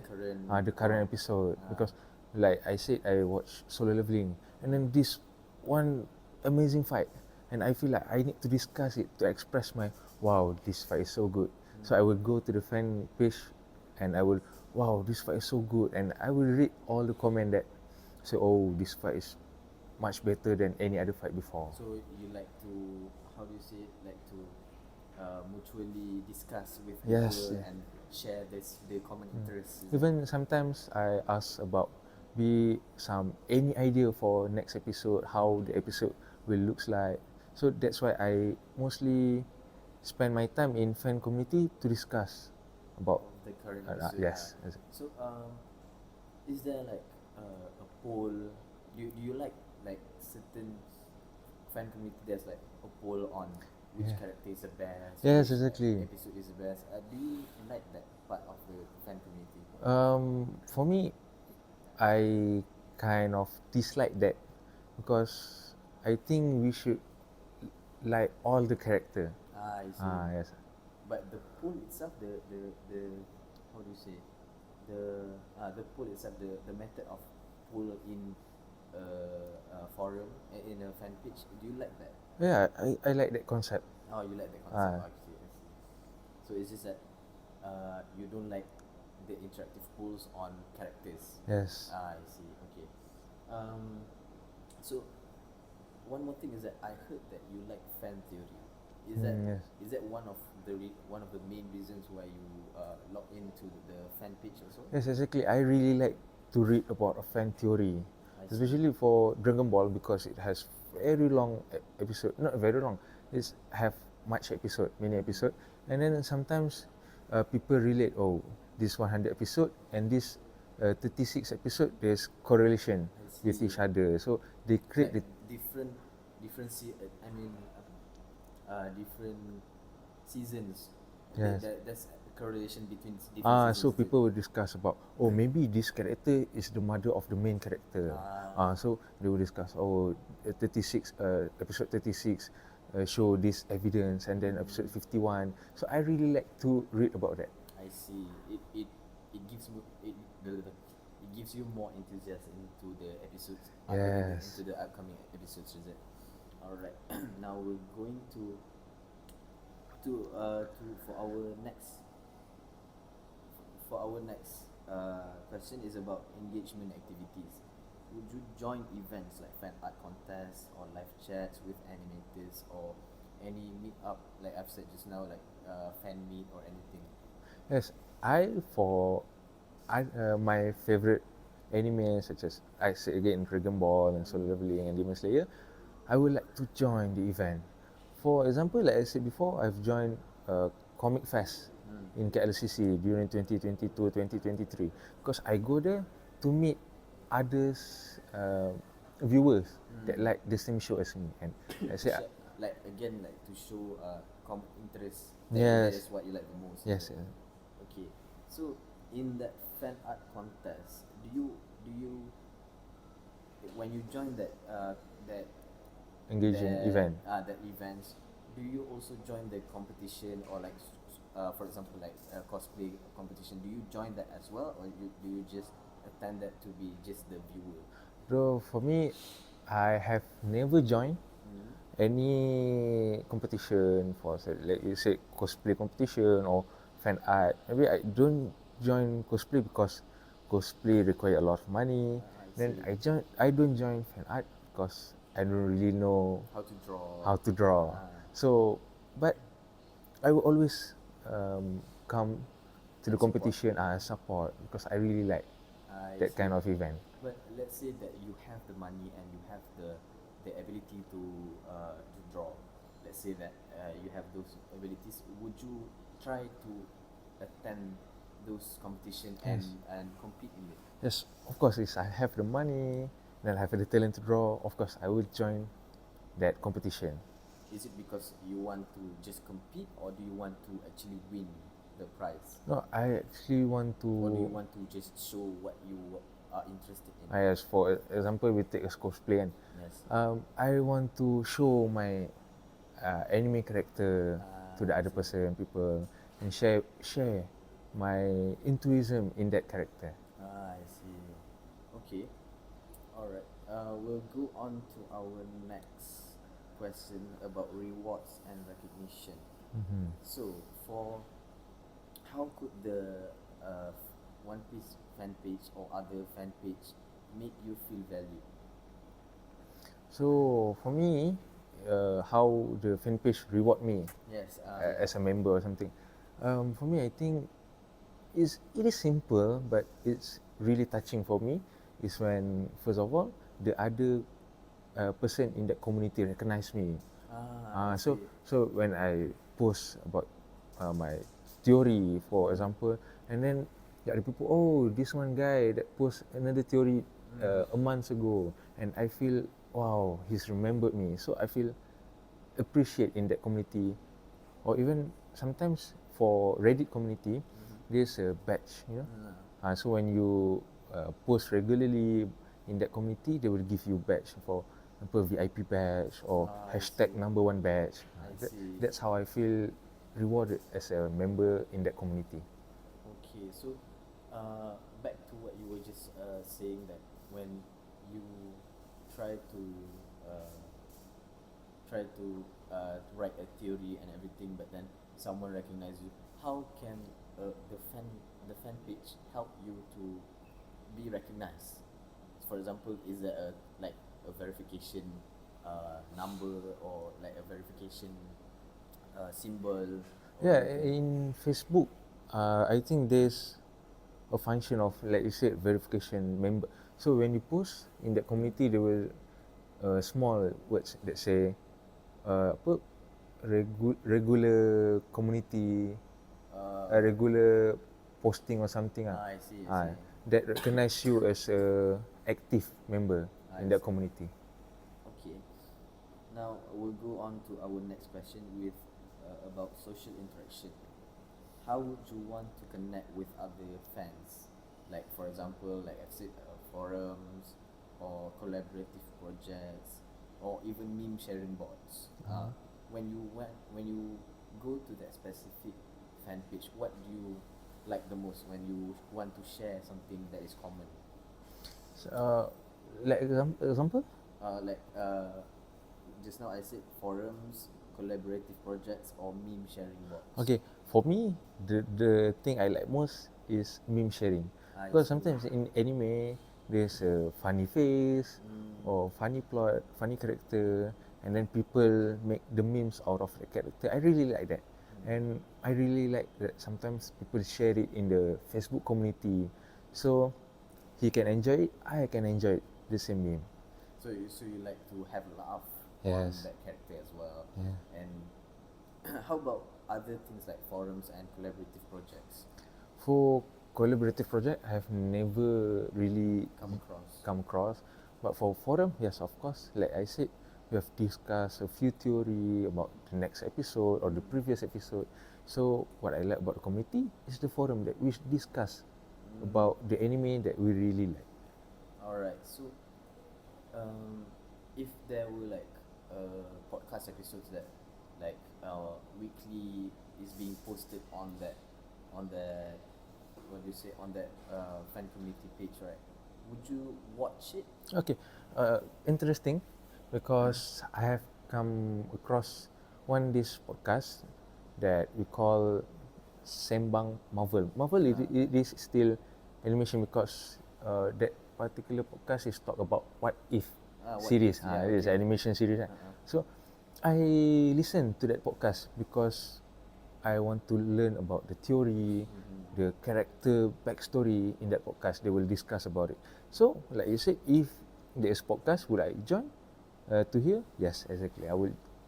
Speaker 6: the current episode, because like I said, I watch Solo Leveling, and then this one amazing fight, and I feel like I need to discuss it to express my wow, this fight is so good. So I will go to the fan page and I will, wow, this fight is so good, and I will read all the comment that say, oh, this fight is much better than any other fight before.
Speaker 5: So you like to, how do you say it, like to mutually discuss with people
Speaker 6: Yes, yeah.
Speaker 5: and share the common interests. is it?
Speaker 6: Even sometimes I ask about any idea for next episode, how the episode will looks like. So that's why I mostly spend my time in fan community to discuss about.
Speaker 5: Of the current episode.
Speaker 6: Yes.
Speaker 5: So is there like a poll? Do you like certain fan community? There's like a poll on which
Speaker 6: Yeah.
Speaker 5: character is the best.
Speaker 6: Yes,
Speaker 5: which
Speaker 6: exactly.
Speaker 5: Episode is the best. Do you like that part of the fan community?
Speaker 6: For me, I kind of dislike that, because I think we should like all the character.
Speaker 5: I see.
Speaker 6: Yes.
Speaker 5: But the pool itself, the how do you say, the pool itself, the method of pool in a forum in a fan page. Do you like that?
Speaker 6: Yeah, I like that concept.
Speaker 5: Oh, you like the concept.
Speaker 6: Ah.
Speaker 5: I see. So it's just that you don't like the interactive pools on characters.
Speaker 6: Yes.
Speaker 5: I see. Okay. So one more thing is that I heard that you like fan theory. Is that
Speaker 6: Yes.
Speaker 5: is that one of the main reasons why you log into the fan page also?
Speaker 6: Yes, exactly. I really like to read about a fan theory,
Speaker 5: I see.
Speaker 6: especially for Dragon Ball, because it has very long episode. Not very long. It's have much episode, many episode, and then sometimes people relate. Oh, this 100 episode and this 36 episode, there's correlation
Speaker 5: I
Speaker 6: with
Speaker 5: see.
Speaker 6: each other. So they create
Speaker 5: Like
Speaker 6: the
Speaker 5: different seasons.
Speaker 6: yes.
Speaker 5: That's a correlation between different seasons.
Speaker 6: So people will discuss about, oh, maybe this character is the mother of the main character. So they will discuss, oh, 36, episode 36 show this evidence, and then episode 51. So I really like to read about that.
Speaker 5: I see. It gives me it gives you more enthusiasm into the episodes.
Speaker 6: Yes.
Speaker 5: Into the upcoming episodes, is it? All right. Now we're going to for our next question is about engagement activities. Would you join events like fan art contests or live chats with animators or any meet up like I've said just now, like fan meet or anything?
Speaker 6: Yes, my favorite anime such as I said again Dragon Ball and Solo Leveling and Demon Slayer, I would like to join the event. For example, like I said before, I've joined Comic Fest in KLCC during 2022-2023 because I go there to meet others viewers that like the same show as me, and I say
Speaker 5: Like again, like to show common interest.
Speaker 6: Yes.
Speaker 5: That is what you like the most.
Speaker 6: yes,
Speaker 5: Okay. So in that fan art contest, do you when you join that
Speaker 6: engaging event.
Speaker 5: that events, do you also join the competition or like for example like cosplay competition? Do you join that as well, or do you just attend that to be just the viewer?
Speaker 6: Bro, for me, I have never joined any competition for say, like you said cosplay competition or fan art. Maybe I don't join cosplay because cosplay require a lot of money. Then I don't join fan art because I don't really know
Speaker 5: How to draw?
Speaker 6: how to draw. So, but I will always come to the
Speaker 5: And support.
Speaker 6: competition and support because I really like
Speaker 5: I
Speaker 6: that
Speaker 5: see.
Speaker 6: kind of event.
Speaker 5: But let's say that you have the money and you have the ability to draw. Let's say that you have those abilities. Would you try to attend those competition
Speaker 6: Yes.
Speaker 5: and compete in it?
Speaker 6: Yes, of course, if I have the money, then I have the talent to draw, of course, I will join that competition.
Speaker 5: Is it because you want to just compete, or do you want to actually win the prize,
Speaker 6: No, I actually want
Speaker 5: or do you
Speaker 6: to.
Speaker 5: want to just show what you are interested in?
Speaker 6: As for example, we take as cosplay, and
Speaker 5: Yes.
Speaker 6: I want to show my anime character to the
Speaker 5: I
Speaker 6: other
Speaker 5: see.
Speaker 6: person, people, and share my enthusiasm in that character.
Speaker 5: I see. Okay. All right. We'll go on to our next question about rewards and recognition. So, for how could the One Piece fan page or other fan page make you feel valued?
Speaker 6: So for me, how the fan page reward me
Speaker 5: Yes.
Speaker 6: as a member or something. For me, I think it is simple, but it's really touching for me. Is when first of all the other person in that community recognize me.
Speaker 5: I see.
Speaker 6: So when I post about my theory, for example, and then the other people, oh, this one guy that post another theory a month ago, and I feel wow, he's remembered me. So I feel appreciate in that community, or even sometimes for Reddit community, there's a badge, you know. So when you post regularly in that community, they will give you badge for example VIP badge or
Speaker 5: I
Speaker 6: hashtag
Speaker 5: see.
Speaker 6: number one badge.
Speaker 5: I see.
Speaker 6: That's how I feel rewarded as a member in that community.
Speaker 5: Okay, so back to what you were just saying, that when you try to uh, write a theory and everything, but then someone recognizes you, how can the fan page help you to be recognized? For example, is there a verification number, or like a verification symbol?
Speaker 6: Yeah, in Facebook, I think there's a function of, like you said, verification member. So when you post in that community, there will small words that say apa regular community, regular posting or something.
Speaker 5: I see.
Speaker 6: that recognize you as a active member
Speaker 5: I
Speaker 6: in that
Speaker 5: see.
Speaker 6: community.
Speaker 5: Okay. Now we'll go on to our next question with about social interaction. How would you want to connect with other fans? Like for example, like I've said, forums or collaborative projects or even meme sharing boards. When you go to that specific fan page, what do you like the most when you want to share something that is common?
Speaker 6: So, like example?
Speaker 5: Like just now I said forums, collaborative projects, or meme sharing boards.
Speaker 6: Okay, for me, the thing I like most is meme sharing.
Speaker 5: I
Speaker 6: Because
Speaker 5: see.
Speaker 6: sometimes in anime, there's a funny face or funny plot, funny character, and then people make the memes out of the character. I really like that. And I really like that sometimes people share it in the Facebook community. So he can enjoy it, I can enjoy it, the same meme.
Speaker 5: So you like to have a laugh on
Speaker 6: Yes.
Speaker 5: that character as well.
Speaker 6: Yeah.
Speaker 5: And how about other things like forums and collaborative projects?
Speaker 6: For collaborative project, I have never really
Speaker 5: Come across.
Speaker 6: But for forum, yes, of course. Like I said, we have discussed a few theory about the next episode or the previous episode. So what I like about the community is the forum that we discuss about the anime that we really like.
Speaker 5: Alright, so if there were like podcast episodes that like weekly is being posted on that what do you say on that fan community page, right? Would you watch it?
Speaker 6: Okay, interesting, because I have come across this podcast that we call Sembang Marvel. Marvel it is still animation because that particular podcast is talk about what if
Speaker 5: What
Speaker 6: series.
Speaker 5: if, yeah,
Speaker 6: It is
Speaker 5: okay.
Speaker 6: animation series. So I listen to that podcast because I want to learn about the theory, the character backstory in that podcast. They will discuss about it. So, like you said, if there is podcast, would I join to hear? Yes, exactly. I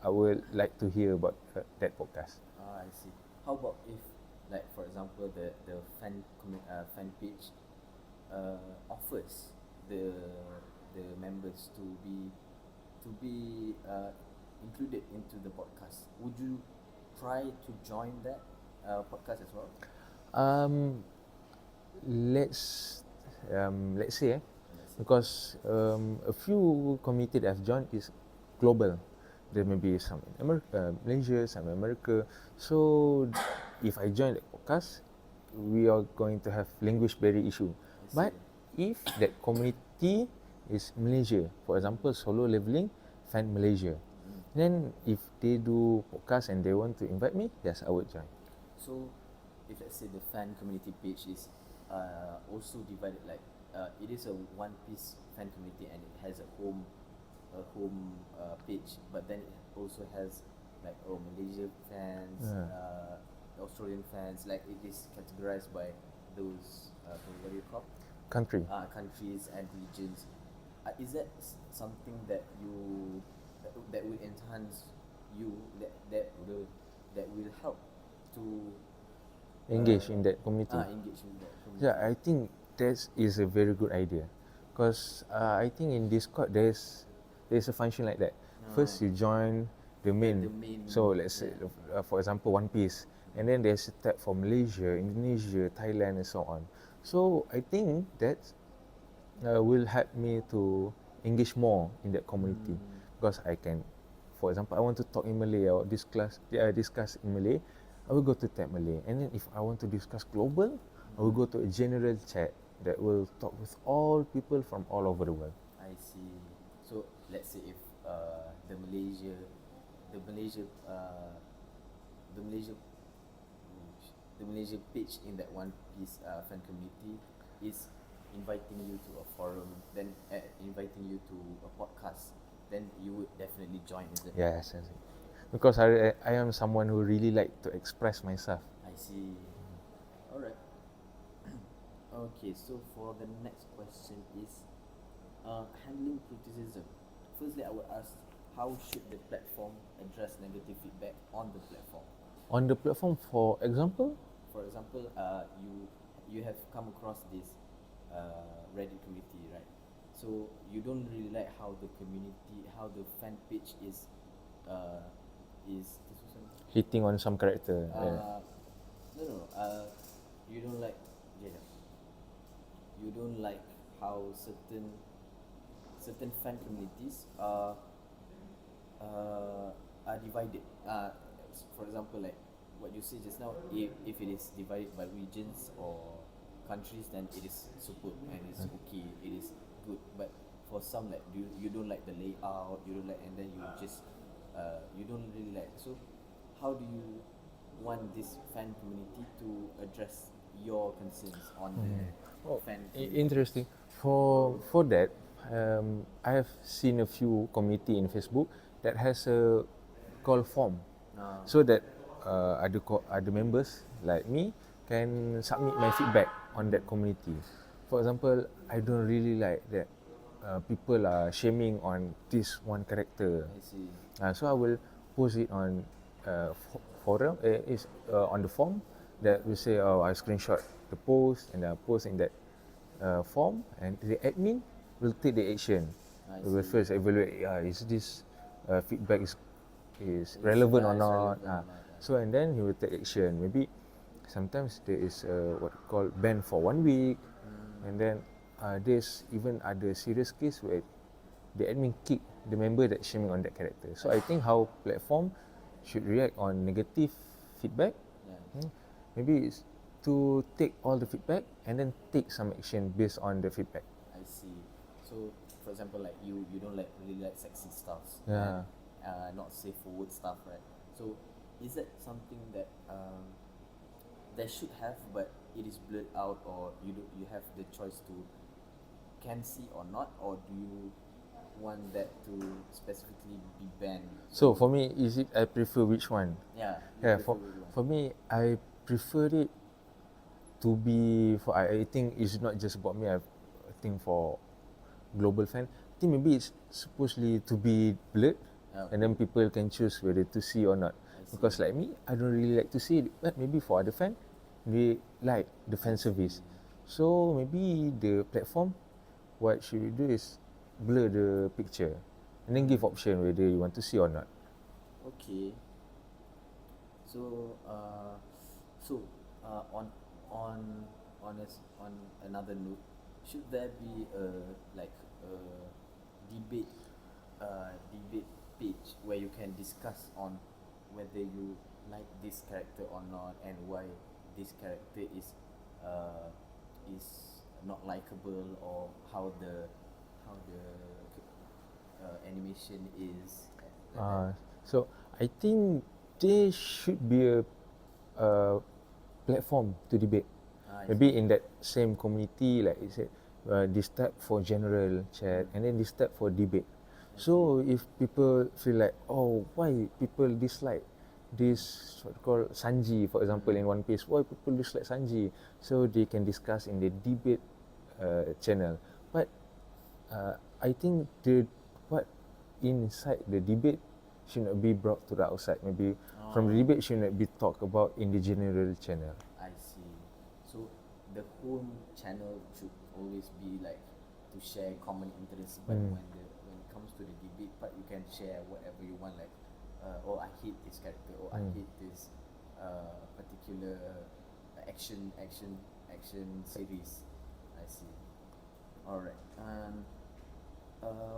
Speaker 6: would like to hear about that podcast.
Speaker 5: I see. How about if, like for example, the fan page offers the members to be included into the podcast? Would you try to join that podcast as well?
Speaker 6: Um, let's let's say,
Speaker 5: Let's say.
Speaker 6: because a few community that I've joined is global. There may be some in Malaysia, some in America. So if I join the podcast, we are going to have language barrier issue.
Speaker 5: I
Speaker 6: But
Speaker 5: see.
Speaker 6: if that community is Malaysia, for example, solo leveling, fan Malaysia, then if they do podcast and they want to invite me, yes, I would join.
Speaker 5: So, if let's say the fan community page is also divided like it is a One Piece fan community and it has a home page, but then it also has like Malaysia fans, Australian fans. Like it is categorized by those what do you call
Speaker 6: Country.
Speaker 5: countries and regions. Is that something that you that will enhance you that will help to
Speaker 6: Engage in that community.
Speaker 5: engage in that community?
Speaker 6: Yeah, I think that is a very good idea, because I think in Discord there's a function like that. First you join the main.
Speaker 5: the main,
Speaker 6: So let's say, for example, One Piece, and then there's a tab for Malaysia, Indonesia, Thailand, and so on. So I think that will help me to engage more in that community, because I can, for example, I want to talk in Malay or discuss in Malay, I will go to tab Malay, and then if I want to discuss global, I will go to a general chat that will talk with all people from all over the world.
Speaker 5: I see. So let's say if the Malaysia, the Malaysia, the Malaysia, the Malaysia page in that One Piece fan community is inviting you to a forum, then inviting you to a podcast, then you would definitely join, is it?
Speaker 6: Yes, yes. Because I am someone who really like to express myself.
Speaker 5: I see. Alright. Okay, so for the next question is handling criticism. Firstly, I would ask, how should the platform address negative feedback on the platform?
Speaker 6: On the platform, for example,
Speaker 5: For example, you have come across this Reddit community, right? So you don't really like how the community, how the fan page is this was
Speaker 6: Hitting on some character.
Speaker 5: no no you don't like yeah, you don't like how certain fan communities are divided. For example, like what you said just now, if it is divided by regions or countries, then it is superb and it's okay, it is good. But for some, like you don't like the layout, you don't like, and then you just you don't really like. So, how do you want this fan community to address your concerns on the fan community?
Speaker 6: Interesting. For that, I have seen a few community in Facebook that has a call form, so that other members like me can submit my feedback on that community. For example, I don't really like that people are shaming on this one character.
Speaker 5: I see.
Speaker 6: So I will post it on forum. Is on the form that will say, oh, I screenshot the post and I post in that form, and the admin will take the action.
Speaker 5: I
Speaker 6: We will
Speaker 5: see.
Speaker 6: first evaluate. Is this feedback is relevant or
Speaker 5: It's
Speaker 6: not?
Speaker 5: relevant or not,
Speaker 6: So and then he will take action. Maybe sometimes there is what called ban for 1 week, and then there's even other serious case where the admin kick the member that shaming on that character. So I think how platform should react on negative feedback,
Speaker 5: Yeah.
Speaker 6: maybe it's to take all the feedback and then take some action based on the feedback.
Speaker 5: I see. So, for example, like you don't like really like sexy stuffs,
Speaker 6: Yeah.
Speaker 5: and not safe for work stuff, right? So, is that something that they should have, but it is blurred out, or you have the choice to can see or not, or do you want that to specifically be banned?
Speaker 6: So for me, is it I prefer which one?
Speaker 5: Yeah. you
Speaker 6: Yeah,
Speaker 5: prefer which one?
Speaker 6: for me, I prefer it to be for I think it's not just about me. I think for global fan, I think maybe it's supposedly to be blurred, and then people can choose whether to see or not. Because like me, I don't really like to see it, but maybe for other fan, they like the fan service. So maybe the platform, what should we do is blur the picture, and then give option whether you want to see or not.
Speaker 5: Okay. So, so on on another note, should there be a like a debate debate page where you can discuss on whether you like this character or not, and why this character is not likable, or how the animation is like that.
Speaker 6: So I think there should be a platform to debate.
Speaker 5: I
Speaker 6: Maybe in that same community, like you said, this type for general chat, and then this type for debate. So if people feel like, oh, why people dislike this what called Sanji, for example, in One Piece, why people dislike Sanji? So they can discuss in the debate channel. But I think the what inside the debate should not be brought to the outside. Maybe from the debate should not be talked about in the general channel.
Speaker 5: I see. So the whole channel should always be like to share common interests, but when it comes to the debate part, you can share whatever you want. Like, oh, I hate this character, or I hate this particular action series. I see. All right.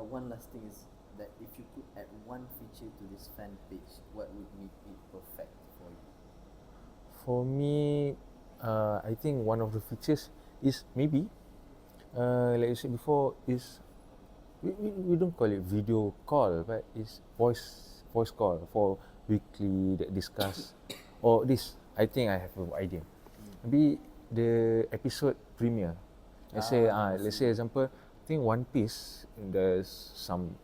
Speaker 5: One last thing is that if you could add one feature to this fan page, what would make it perfect for you?
Speaker 6: For me, I think one of the features is maybe, like you said before, is we don't call it video call, but it's voice call for weekly that discuss. Or this, I think I have an idea. Maybe the episode premiere. Let's say example, I think One Piece, there's some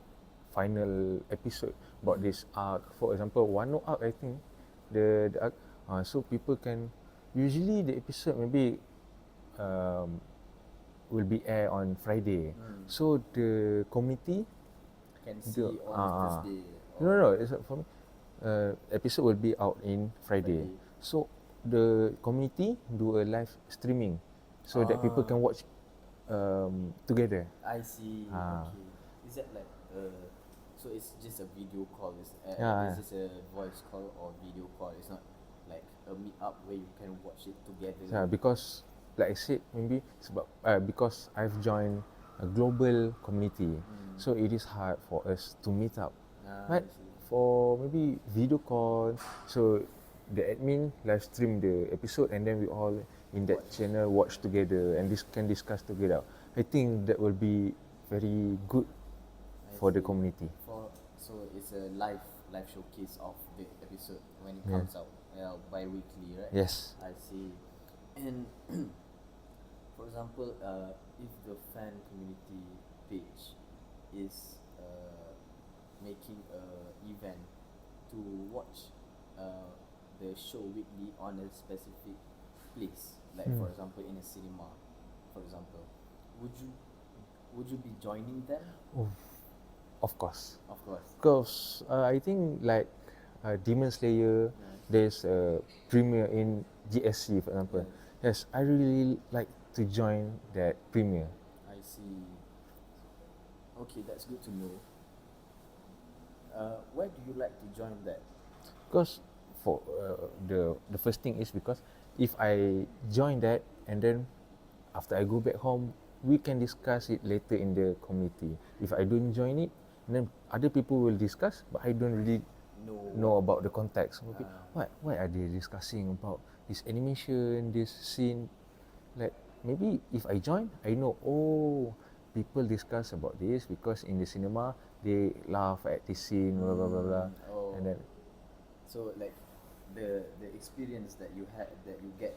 Speaker 6: final episode about this arc. For example, Wano arc, I think the arc. So people can usually the episode maybe will be air on Friday. So the committee
Speaker 5: Can see on Thursday.
Speaker 6: no, it's for me. Episode will be out in Friday. So the community do a live streaming so that people can watch together.
Speaker 5: I see.
Speaker 6: Ah.
Speaker 5: Okay. Is that like so it's just a video call?
Speaker 6: Yeah,
Speaker 5: Is this a voice call or video call? It's not like a meet up where you can watch it together.
Speaker 6: yeah. Because like I said, maybe sebab because I've joined a global community, so it is hard for us to meet up.
Speaker 5: I
Speaker 6: But
Speaker 5: see.
Speaker 6: for maybe video call, so the admin live stream the episode and then we all in that channel watch together and this can discuss together. I think that will be very good
Speaker 5: I
Speaker 6: for the
Speaker 5: see.
Speaker 6: community.
Speaker 5: So it's a live showcase of the episode when it
Speaker 6: Yeah.
Speaker 5: comes out bi-weekly, right?
Speaker 6: Yes.
Speaker 5: I see. And for example, if the fan community page is making a event to watch the show weekly on a specific place, like for example in a cinema, for example, would you be joining them?
Speaker 6: Oh, of course.
Speaker 5: Of course.
Speaker 6: Because I think like Demon Slayer, there's a premiere in GSC for example. Yes, I really like to join that premiere.
Speaker 5: I see. Okay, that's good to know. Why do you like to join that?
Speaker 6: Because for the first thing is because if I join that and then after I go back home, we can discuss it later in the community. If I don't join it, then other people will discuss, but I don't really know about the context. Maybe, why are they discussing about this animation, this scene? Like maybe if I join, I know, oh, people discuss about this because in the cinema they laugh at this scene, blah blah blah blah,
Speaker 5: Oh.
Speaker 6: and then
Speaker 5: So like the experience that you get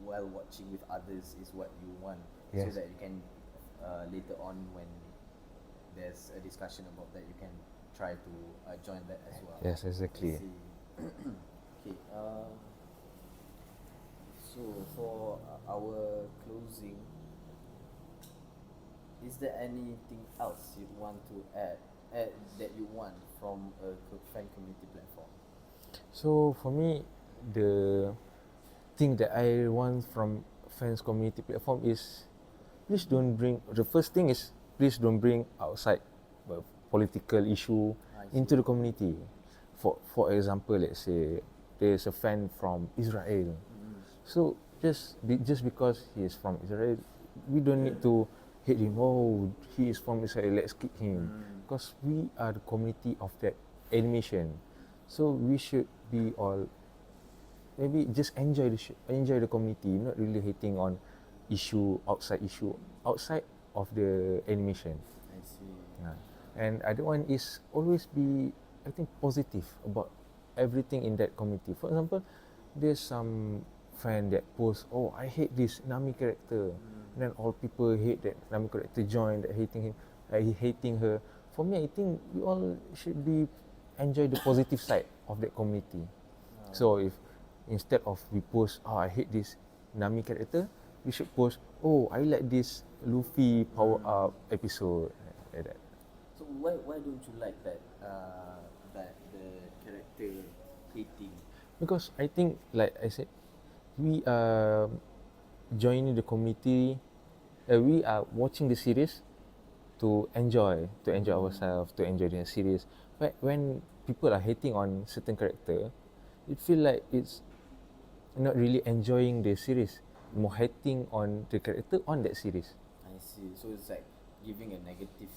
Speaker 5: while watching with others is what you want, so
Speaker 6: Yes.
Speaker 5: that you can later on when there's a discussion about that, you can try to join that as well.
Speaker 6: yes, exactly.
Speaker 5: I see. Okay. So for our closing, is there anything else you want to add that you want from a fan community platform?
Speaker 6: So for me, the thing that I want from fans community platform is please don't bring the first thing is please don't bring outside political issue into the community. For example, let's say there's a fan from Israel. So just because he is from Israel, we don't need to hate him. Oh, he is from Israel, let's kick him. Because we are the community of that animation. So we should be all maybe just enjoy enjoy the community, not really hating on issue outside of the animation.
Speaker 5: I see.
Speaker 6: Yeah. And other one is always be I think positive about everything in that community. For example, there's some fan that post, oh, I hate this Nami character. And then all people hate that Nami character join that hating him, hating her. For me, I think we all should be enjoy the positive side of that community. So if instead of we post, oh, I hate this Nami character, we should post, oh, I like this Luffy power up episode like that.
Speaker 5: So why don't you like that that the character hating?
Speaker 6: Because I think, like I said, we are joining the community. We are watching the series to enjoy ourselves, to enjoy the series. But when people are hating on certain character, it feel like it's not really enjoying the series, more hating on the character on that series.
Speaker 5: I see. So it's like giving a negative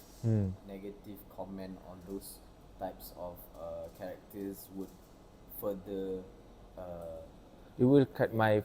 Speaker 5: comment on those types of characters would further
Speaker 6: It will cut my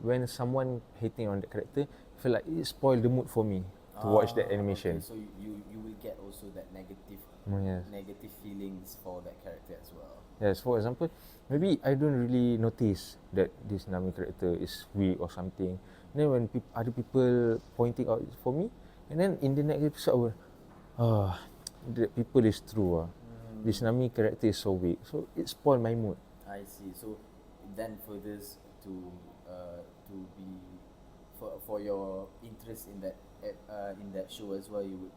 Speaker 6: when someone hating on the character, feel like it spoil the mood for me to watch that animation.
Speaker 5: Okay, so you will get also that negative
Speaker 6: Yes.
Speaker 5: negative feelings for that character as well.
Speaker 6: Yes, for example, maybe I don't really notice that this Nami character is weak or something. Then when other people pointing out for me, and then in the next episode, I will, the people is true. This Nami character is so weak, so it spoil my mood.
Speaker 5: I see. So then for this to be for your interest in that show as well, you would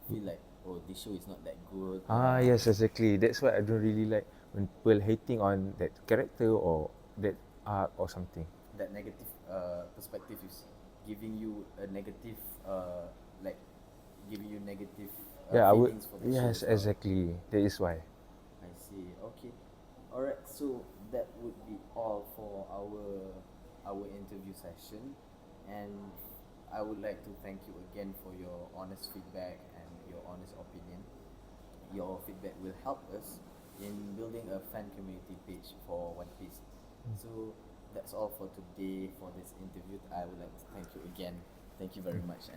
Speaker 5: feel like, oh, this show is not that good.
Speaker 6: Yes, exactly. That's why I don't really like when people hating on that character or that arc or something.
Speaker 5: That negative perspective you giving you a negative like giving you negative
Speaker 6: Yeah, I would.
Speaker 5: feelings for the show
Speaker 6: Yes,
Speaker 5: as well.
Speaker 6: exactly. That is why.
Speaker 5: I see. Okay. All right. So that would be all for our interview session, and I would like to thank you again for your honest feedback and your honest opinion. Your feedback will help us in building a fan community page for One Piece. So that's all for today for this interview. I would like to thank you again. Thank you very much. And